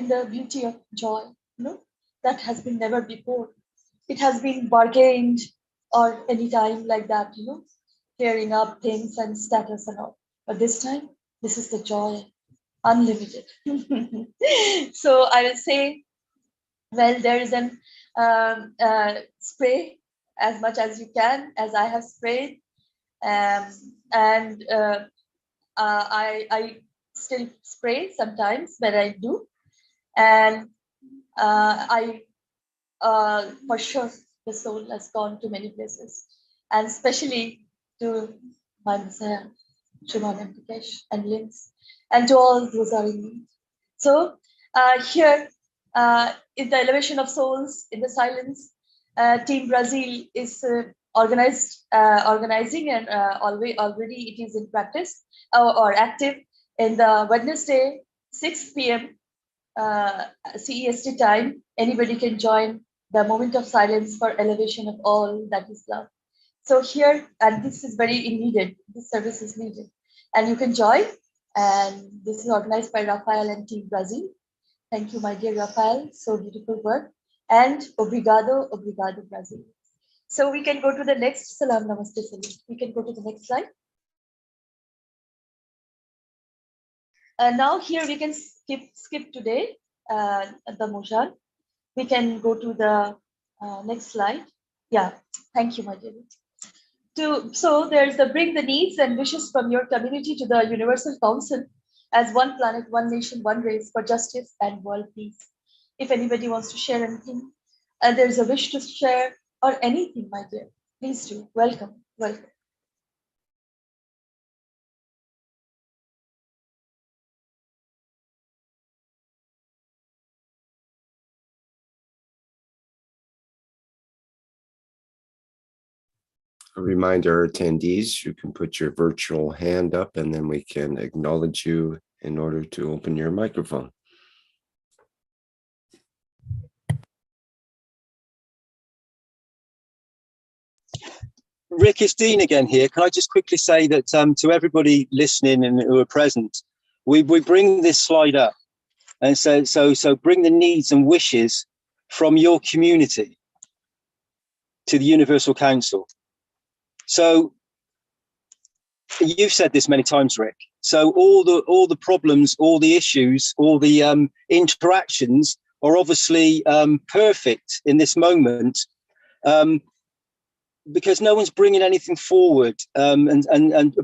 the beauty of joy, that has been never before. It has been bargained or any time like that, tearing up things and status and all. But this time, this is the joy, unlimited. So I will say, well, there is an spray as much as you can, as I have sprayed. I still spray sometimes when I do. And for sure, the soul has gone to many places, and especially to my Messiah, Mehran Keshe and Links, and to all those are in need. So here in the elevation of souls in the silence, Team Brazil is organizing, and already it is in practice or active in the Wednesday 6 p.m. CEST time, anybody can join the moment of silence for elevation of all that is love. So here, and this is very needed, this service is needed. And you can join, and this is organized by Rafael and Team Brazil. Thank you, my dear Rafael, so beautiful work. And obrigado, obrigado, Brazil. So we can go to the next, salam, namaste, salam. We can go to the next slide. Now here we can skip today, the motion. We can go to the next slide. Yeah, thank you, my dear. So there's the bring the needs and wishes from your community to the Universal Council as one planet, one nation, one race for justice and world peace. If anybody wants to share anything, there's a wish to share or anything, my dear, please do. Welcome, welcome. A reminder, attendees, you can put your virtual hand up and then we can acknowledge you in order to open your microphone. Rick, it's Dean again here. Can I just quickly say that to everybody listening and who are present, we bring this slide up, and so bring the needs and wishes from your community to the Universal Council. So you've said this many times, Rick. So all the problems, all the issues, all the interactions are obviously perfect in this moment. Because no one's bringing anything forward and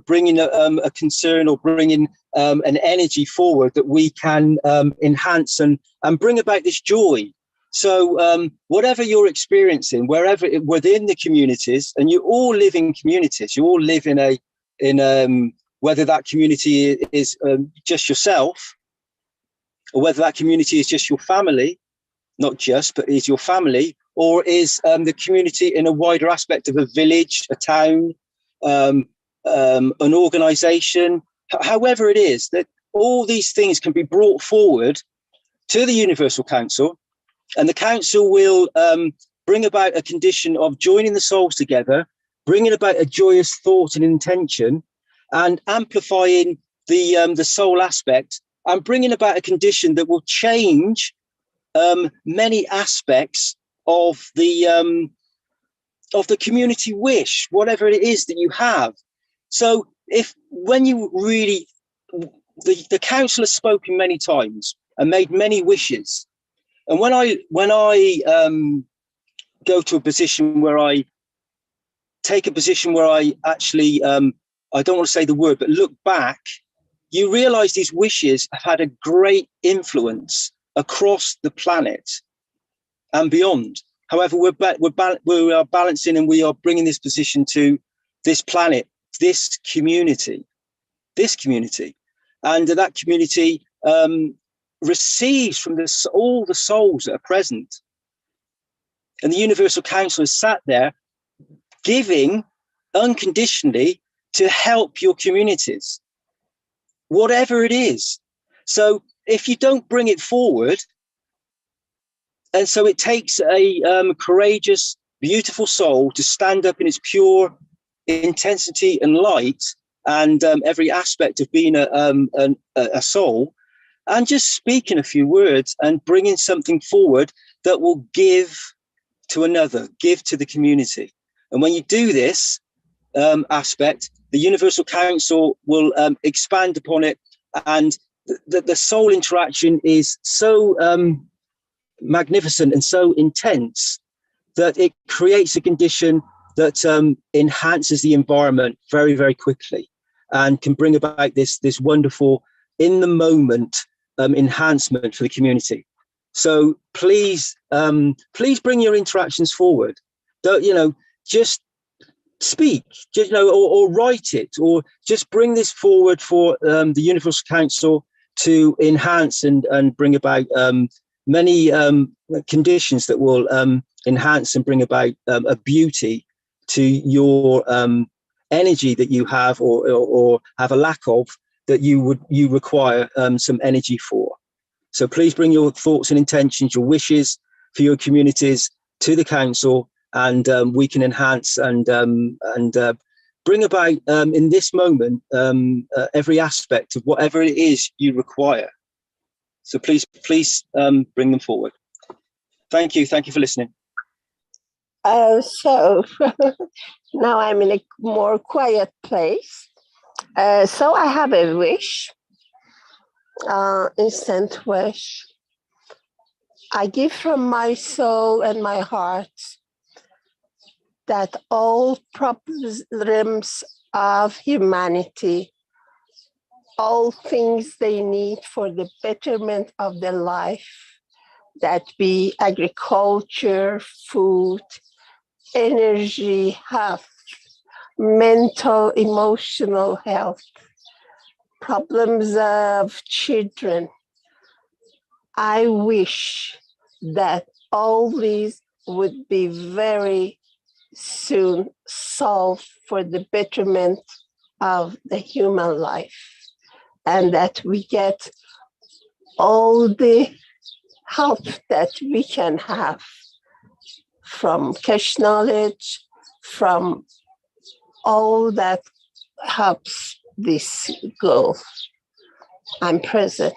bringing a concern or bringing an energy forward that we can enhance and bring about this joy. So whatever you're experiencing, wherever within the communities, and you all live in communities, you all live in whether that community is just yourself, or whether that community is just your family, not just, but is your family, or is the community in a wider aspect of a village, a town, an organization, however it is, that all these things can be brought forward to the Universal Council, and the council will bring about a condition of joining the souls together, bringing about a joyous thought and intention, and amplifying the soul aspect, and bringing about a condition that will change many aspects of the community wish, whatever it is that you have. So when you really, the council has spoken many times and made many wishes, and when I go to a position where I take a position where I actually I don't want to say the word, but look back, you realize these wishes have had a great influence across the planet and beyond. However, we are balancing, and we are bringing this position to this planet, this community, and that community receives from all the souls that are present. And the Universal Council has sat there giving unconditionally to help your communities, whatever it is. So if you don't bring it forward, and so it takes a courageous, beautiful soul to stand up in its pure intensity and light, and every aspect of being a soul, and just speaking a few words and bringing something forward that will give to another, give to the community. And when you do this aspect, the Universal Council will expand upon it, and the soul interaction is so magnificent and so intense that it creates a condition that enhances the environment very, very quickly, and can bring about this wonderful in the moment enhancement for the community. So please bring your interactions forward. Don't just speak, just or write it, or just bring this forward for the Universal Council to enhance and bring about many conditions that will enhance and bring about a beauty to your energy that you have or have a lack of that you require some energy for. So please bring your thoughts and intentions, your wishes for your communities to the council, and we can enhance and bring about in this moment every aspect of whatever it is you require. So please bring them forward. Thank you for listening. So now I'm in a more quiet place. So I have a wish, instant wish. I give from my soul and my heart that all problems of humanity, all things they need for the betterment of their life, that be agriculture, food, energy, health, mental, emotional health, problems of children. I wish that all these would be very soon solved for the betterment of the human life, and that we get all the help that we can have from Keshe knowledge, from all that helps this goal. I'm present.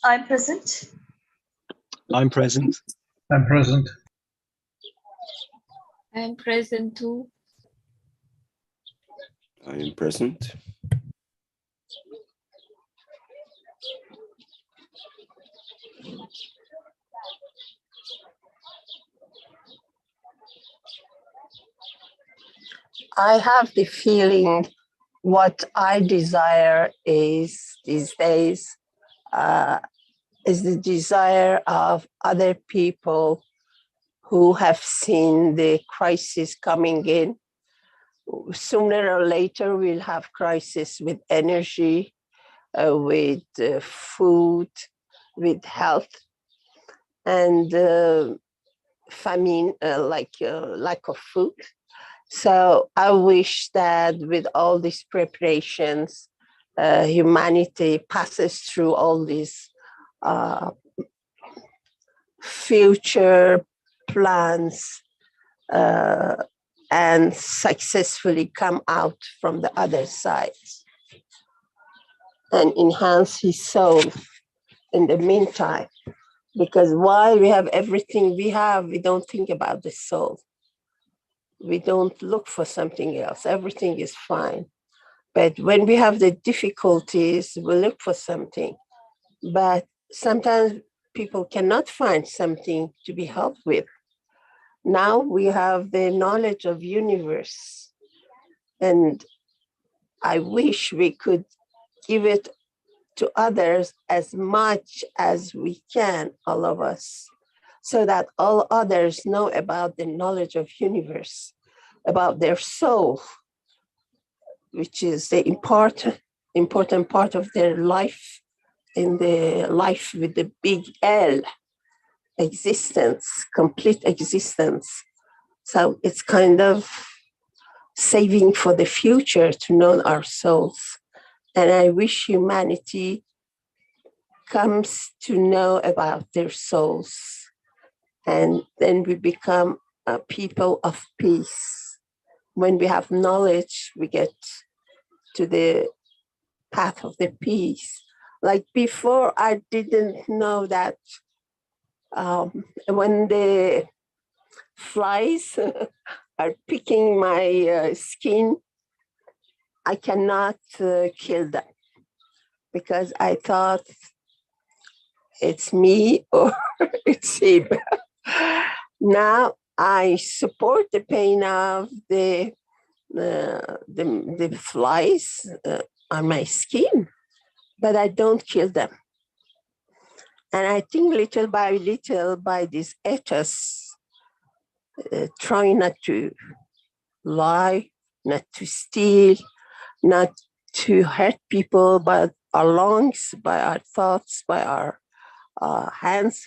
I'm present. I'm present. I'm present. I'm present too. I am present. I have the feeling what I desire is these days is the desire of other people who have seen the crisis coming in. Sooner or later, we'll have crisis with energy, with food, with health, and famine, like lack of food. So I wish that with all these preparations, humanity passes through all these future plans and successfully come out from the other side and enhance his soul in the meantime. Because while we have everything we have, we don't think about the soul. We don't look for something else. Everything is fine. But when we have the difficulties, we look for something. But sometimes people cannot find something to be helped with. Now we have the knowledge of universe. And I wish we could give it to others as much as we can, all of us, so that all others know about the knowledge of universe, about their soul, which is the important part of their life, in the life with the big L, existence, complete existence. So it's kind of saving for the future to know our souls. And I wish humanity comes to know about their souls. And then we become a people of peace. When we have knowledge, we get to the path of the peace. Like before, I didn't know that when the flies are picking my skin, I cannot kill them, because I thought it's me or it's him. Now I support the pain of the flies on my skin, but I don't kill them. And I think little by little, by this ethos, trying not to lie, not to steal, not to hurt people, by our lungs, by our thoughts, by our hands,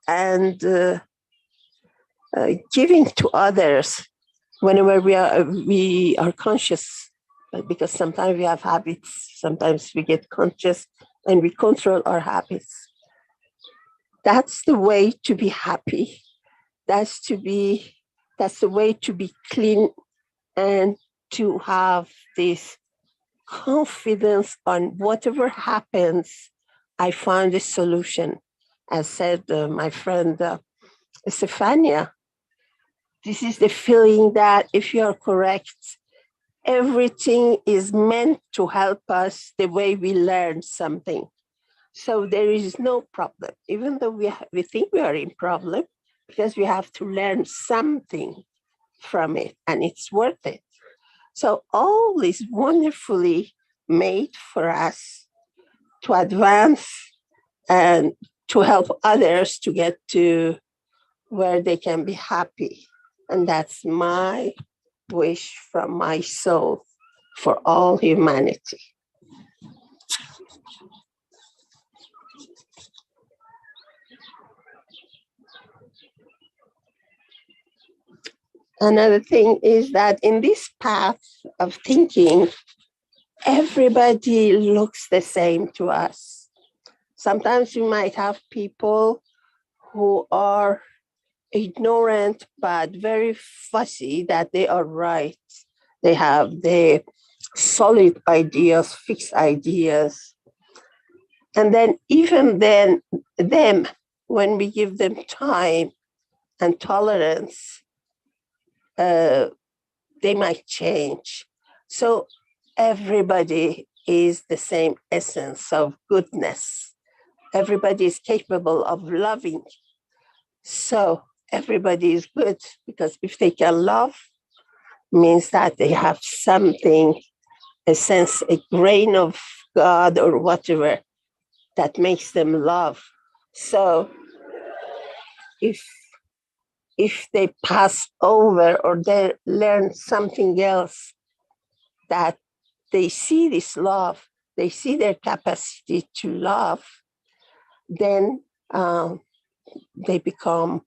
and giving to others whenever we are conscious, because sometimes we have habits, sometimes we get conscious and we control our habits. That's the way to be happy. That's the way to be clean and to have this confidence on whatever happens, I find a solution. As said my friend Stefania, this is the feeling that if you are correct, everything is meant to help us the way we learn something. So there is no problem, even though we think we are in problem, because we have to learn something from it, and it's worth it. So all is wonderfully made for us to advance and to help others to get to where they can be happy. And that's my wish from my soul for all humanity. Another thing is that in this path of thinking, everybody looks the same to us. Sometimes you might have people who are ignorant but very fussy that they are right. They have the solid ideas, fixed ideas. And then even then, when we give them time and tolerance, they might change. So everybody is the same essence of goodness. Everybody is capable of loving. So everybody is good, because if they can love, means that they have something, a sense, a grain of God or whatever that makes them love. So if they pass over or they learn something else, that they see this love, they see their capacity to love, then they become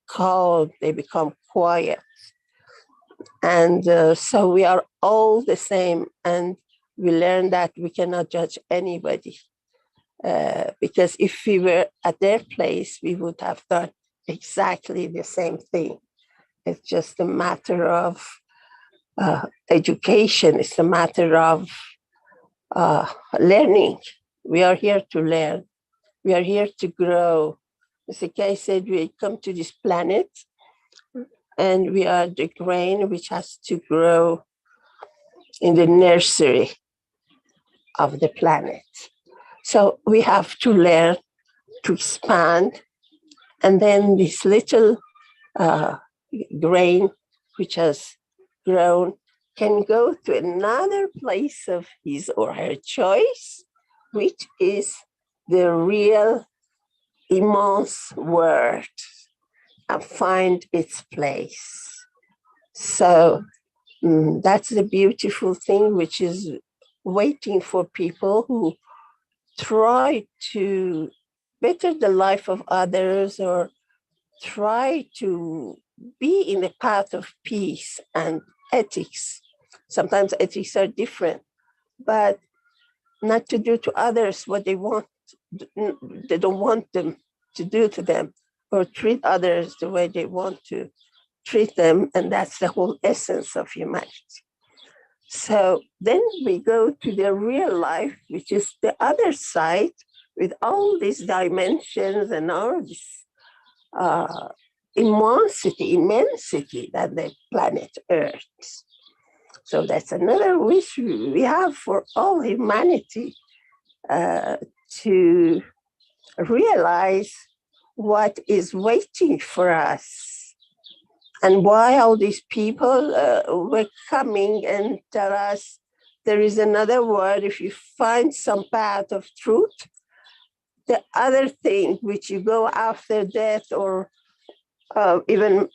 cold, they become quiet. And so we are all the same, and we learn that we cannot judge anybody. Because if we were at their place, we would have done exactly the same thing. It's just a matter of education. It's a matter of learning. We are here to learn. We are here to grow. As Keshe said, we come to this planet and we are the grain which has to grow in the nursery of the planet. So we have to learn to expand, and then this little grain which has grown can go to another place of his or her choice, which is the real immense world, and find its place. So that's the beautiful thing which is waiting for people who try to better the life of others, or try to be in the path of peace and ethics. Sometimes ethics are different, but not to do to others what they want. They don't want them to do to them, or treat others the way they want to treat them. And that's the whole essence of humanity. So then we go to the real life, which is the other side, with all these dimensions and all this immensity that the planet Earth. So that's another wish we have for all humanity, to realize what is waiting for us, and why all these people were coming and tell us there is another world. If you find some path of truth, the other thing which you go after death, or even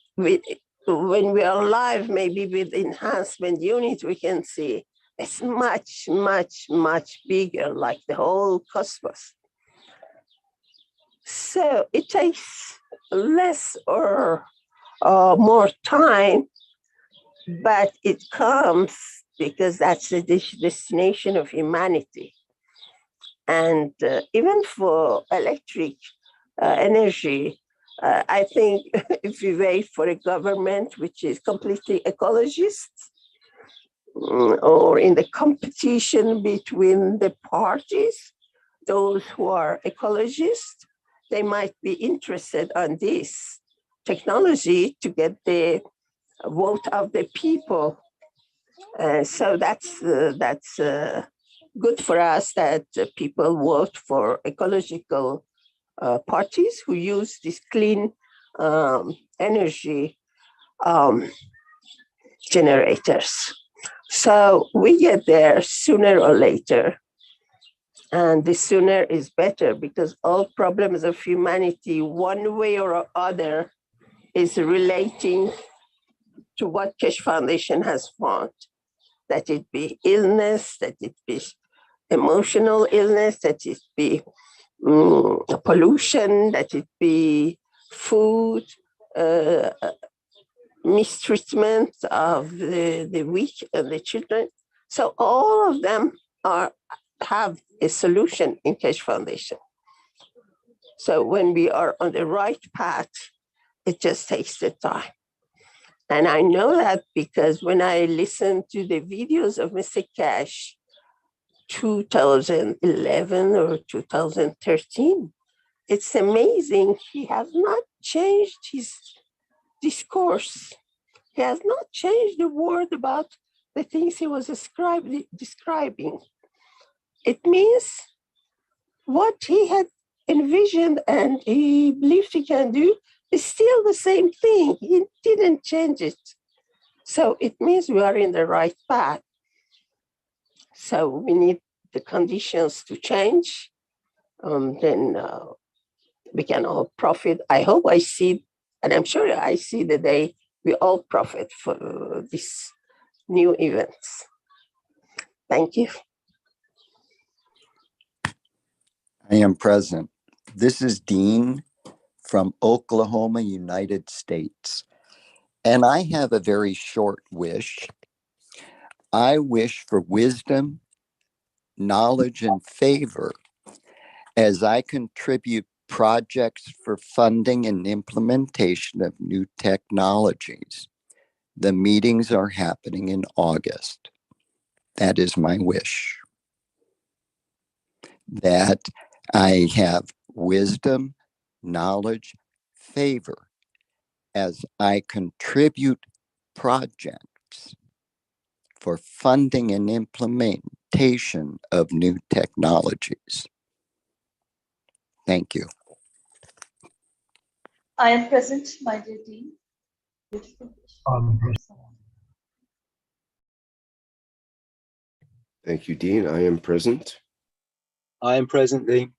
when we are alive, maybe with enhancement unit, we can see it's much, much, much bigger, like the whole cosmos. So it takes less or more time but it comes because that's the destination of humanity. And even for electric energy, I think if we wait for a government which is completely ecologist, or in the competition between the parties, those who are ecologists, they might be interested on this technology to get the vote of the people. So that's good for us that people vote for ecological parties who use this clean energy generators. So we get there sooner or later. And the sooner is better because all problems of humanity, one way or other, is relating to what Keshe Foundation has found. That it be illness, that it be emotional illness, that it be pollution, that it be food, mistreatment of the weak and the children. So all of them have a solution in Keshe Foundation. So when we are on the right path, it just takes the time. And I know that because when I listened to the videos of Mr. Keshe, 2011 or 2013, it's amazing. He has not changed his discourse. He has not changed the word about the things he was describing. It means what he had envisioned and he believed he can do is still the same thing. He didn't change it. So it means we are in the right path. So we need the conditions to change. Then we can all profit. I hope I see, and I'm sure I see the day we all profit for these new events. Thank you. I am present. This is Dean from Oklahoma, United States. And I have a very short wish. I wish for wisdom, knowledge, and favor as I contribute projects for funding and implementation of new technologies. The meetings are happening in August. That is my wish. That I have wisdom, knowledge, favor as I contribute projects for funding and implementation of new technologies. Thank you. I am present, my dear Dean. Thank you, Dean. I am present. I am present, Dean.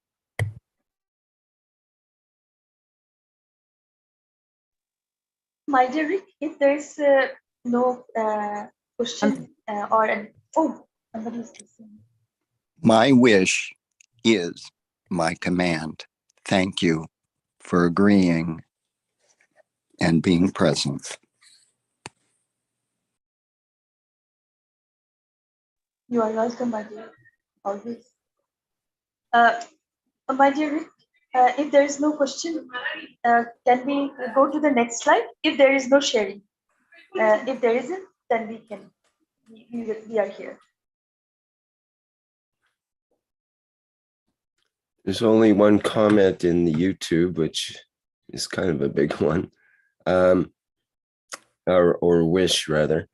My dear Rick, if there is no question or an somebody is listening. My wish is my command. Thank you for agreeing and being present. You are welcome, my dear. Always. My dear Rick, if there is no question, can we go to the next slide? If there is no sharing, if there isn't, then we can. We are here. There's only one comment in the YouTube, which is kind of a big one, or wish rather,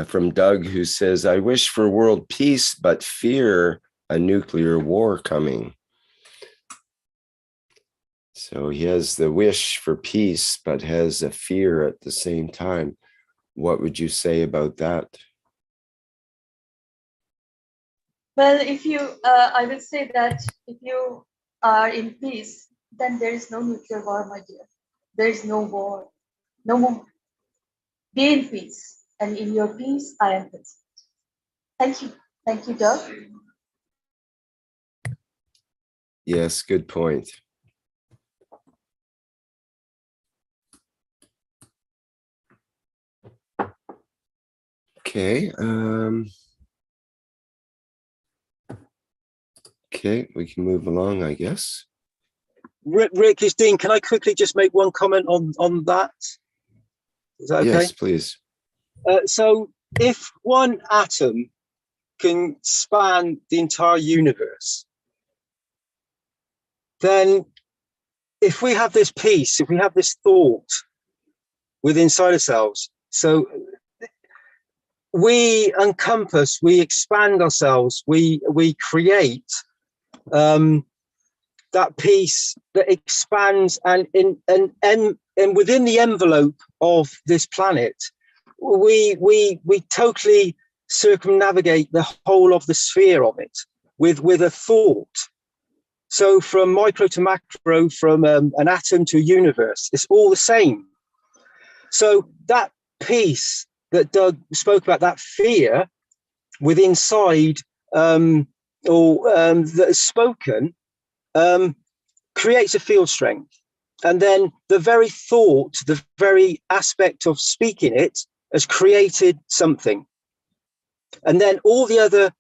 from Doug, who says, I wish for world peace, but fear a nuclear war coming. So he has the wish for peace, but has a fear at the same time. What would you say about that? Well, if you, I will say that if you are in peace, then there is no nuclear war, my dear. There is no war, no more. Be in peace, and in your peace, I am present. Thank you. Thank you, Doug. Yes, good point. Okay. Okay, we can move along, I guess. Rick, is Dean, can I quickly just make one comment on that? Is that okay? Yes, please. So if one atom can span the entire universe, then if we have this peace, if we have this thought within inside ourselves, so we encompass, we expand ourselves, we create that peace that expands, and within the envelope of this planet, we totally circumnavigate the whole of the sphere of it with a thought. So from micro to macro, from an atom to a universe, it's all the same. So that peace that Doug spoke about, that fear within inside, that is spoken, creates a field strength. And then the very thought, the very aspect of speaking it has created something. And then all the other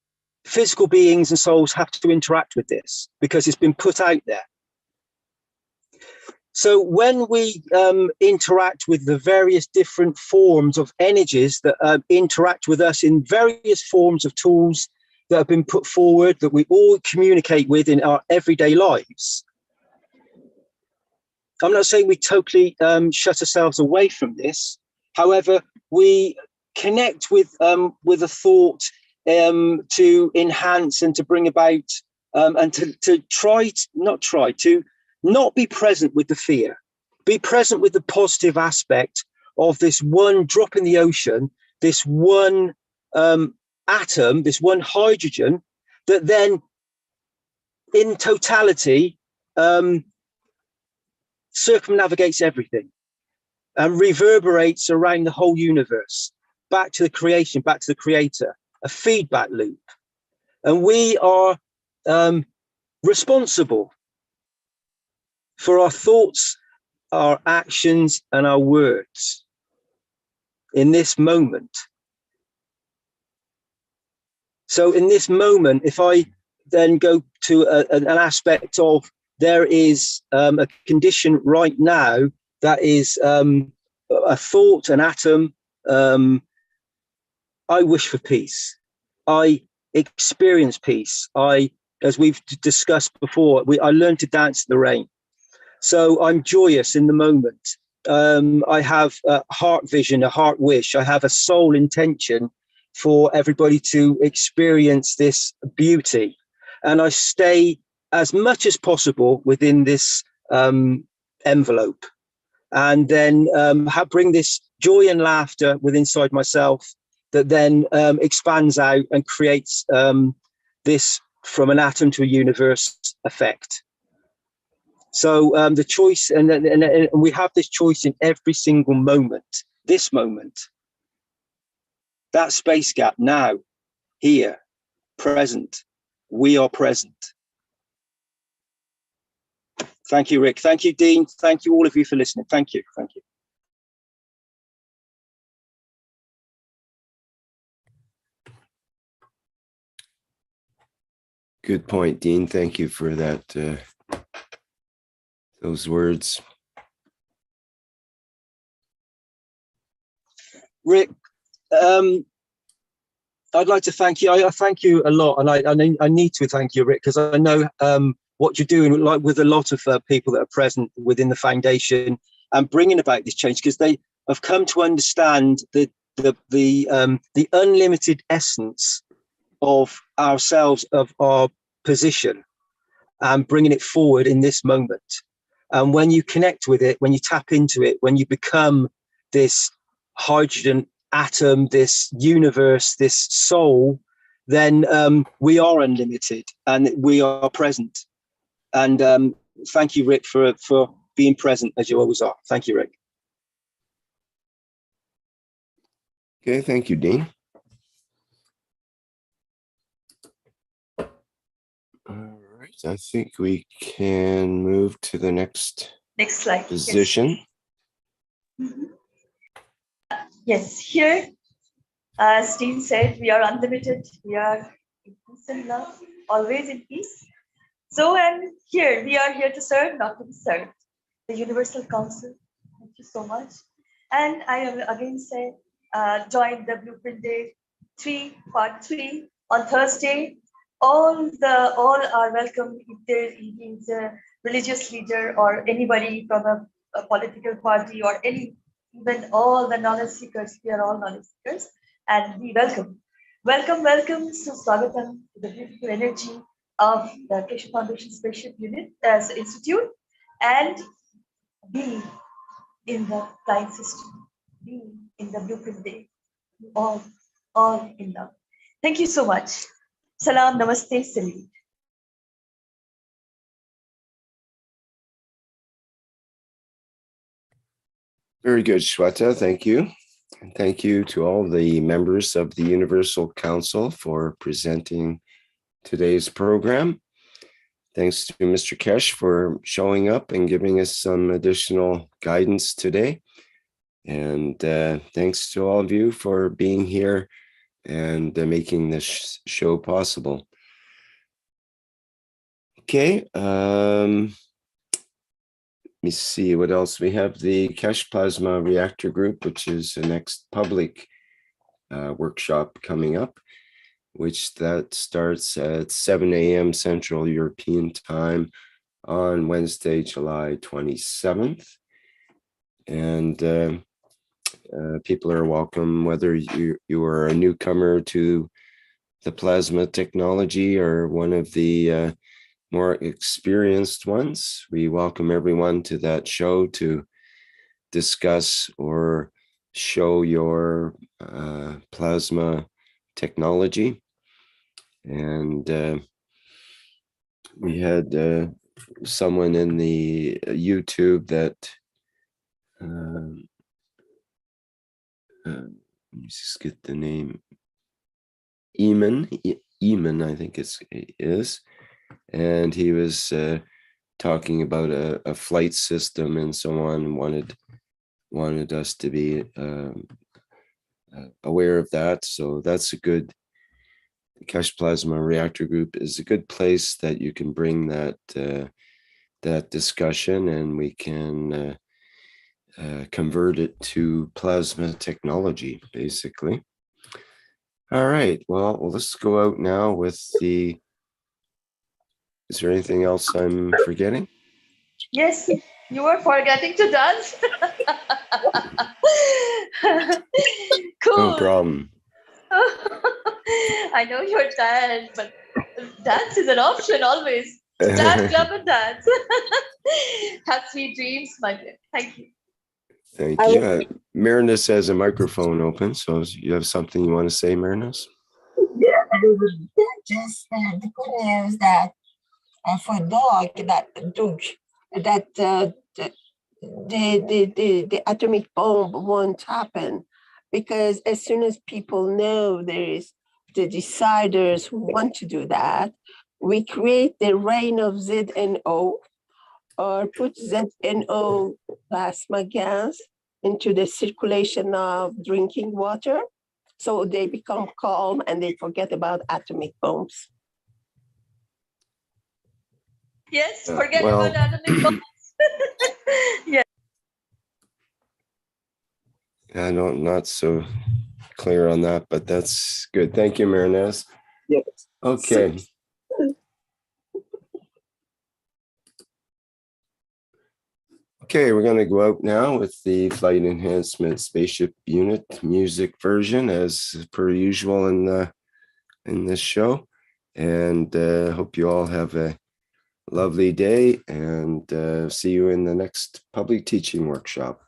physical beings and souls have to interact with this because it's been put out there. So when we interact with the various different forms of energies that interact with us in various forms of tools that have been put forward, that we all communicate with in our everyday lives, I'm not saying we totally shut ourselves away from this. However, we connect with a thought to enhance and to bring about and to not be present with the fear, be present with the positive aspect of this one drop in the ocean, this one atom, this one hydrogen that then in totality circumnavigates everything and reverberates around the whole universe, back to the creation, back to the creator, a feedback loop. And we are responsible for our thoughts, our actions, and our words in this moment. So in this moment, if I then go to an aspect of there is a condition right now that is a thought, an atom. I wish for peace. I experience peace. As we've discussed before, I learned to dance in the rain. So I'm joyous in the moment. I have a heart vision, a heart wish. I have a soul intention for everybody to experience this beauty. And I stay as much as possible within this envelope, and then bring this joy and laughter within inside myself that then expands out and creates this from an atom to a universe effect. So the choice, and we have this choice in every single moment, this moment, that space gap now, here, present, we are present. Thank you, Rick. Thank you, Dean. Thank you, all of you, for listening. Thank you. Thank you. Good point, Dean. Thank you for that. Those words. Rick, I'd like to thank you. I thank you a lot, and I need to thank you, Rick, because I know what you're doing, like with a lot of people that are present within the foundation and bringing about this change, because they have come to understand the unlimited essence of ourselves, of our position, and bringing it forward in this moment. And when you connect with it, when you tap into it, when you become this hydrogen atom, this universe, this soul, then we are unlimited and we are present. And thank you, Rick, for being present as you always are. Thank you, Rick. Okay, thank you, Dean. All right, I think we can move to the next slide position. Yes. Yes, here As Dean said, we are unlimited. We are in peace and love, always in peace. So, and here, we are here to serve, not to be served. The Universal Council, thank you so much. And I again say, join the Blueprint Day 3, Part 3 on Thursday. All are welcome if there is a religious leader or anybody from a political party or even all the knowledge seekers. We are all knowledge seekers, and we welcome. Welcome, so Swagatam to the beautiful energy of the Keshe Foundation Spaceship Unit as Institute, and be in the flying system, be in the Blueprint Day, all in love. Thank you so much. Salam, namaste, salute. Very good, Shweta. Thank you. And thank you to all the members of the Universal Council for presenting today's program. Thanks to Mr. Keshe for showing up and giving us some additional guidance today. And thanks to all of you for being here and making this show possible. Okay, let me see what else. We have the Keshe Plasma Reactor Group, which is the next public workshop coming up, which that starts at 7 a.m. Central European Time on Wednesday, July 27th. And people are welcome, whether you are a newcomer to the plasma technology or one of the more experienced ones. We welcome everyone to that show to discuss or show your plasma technology. And we had someone in the YouTube that let me just get the name. Eamon, I think it is, and he was talking about a flight system and so on, and wanted us to be aware of that. So that's a good. The Keshe Plasma Reactor Group is a good place that you can bring that that discussion, and we can convert it to plasma technology, basically. All right, well, let's go out now with the, is there anything else I'm forgetting? Yes, you were forgetting to dance. Cool. No problem. I know you're tired, but dance is an option always. Stand, clap, and dance. Have sweet dreams, my dear. Thank you. Thank you. Marinus has a microphone open, so you have something you want to say, Marinus? Yeah, just the good news that for dog that the atomic bomb won't happen, because as soon as people know there is the deciders who want to do that, we create the rain of ZNO, or put ZNO plasma gas into the circulation of drinking water, so they become calm and they forget about atomic bombs. Yes, forget about atomic bombs. Yeah. I'm not so clear on that, but that's good. Thank you, Marinez. Yes. Okay. Okay, we're going to go out now with the Flight Enhancement Spaceship Unit music version, as per usual in this show. And hope you all have a lovely day, and see you in the next public teaching workshop.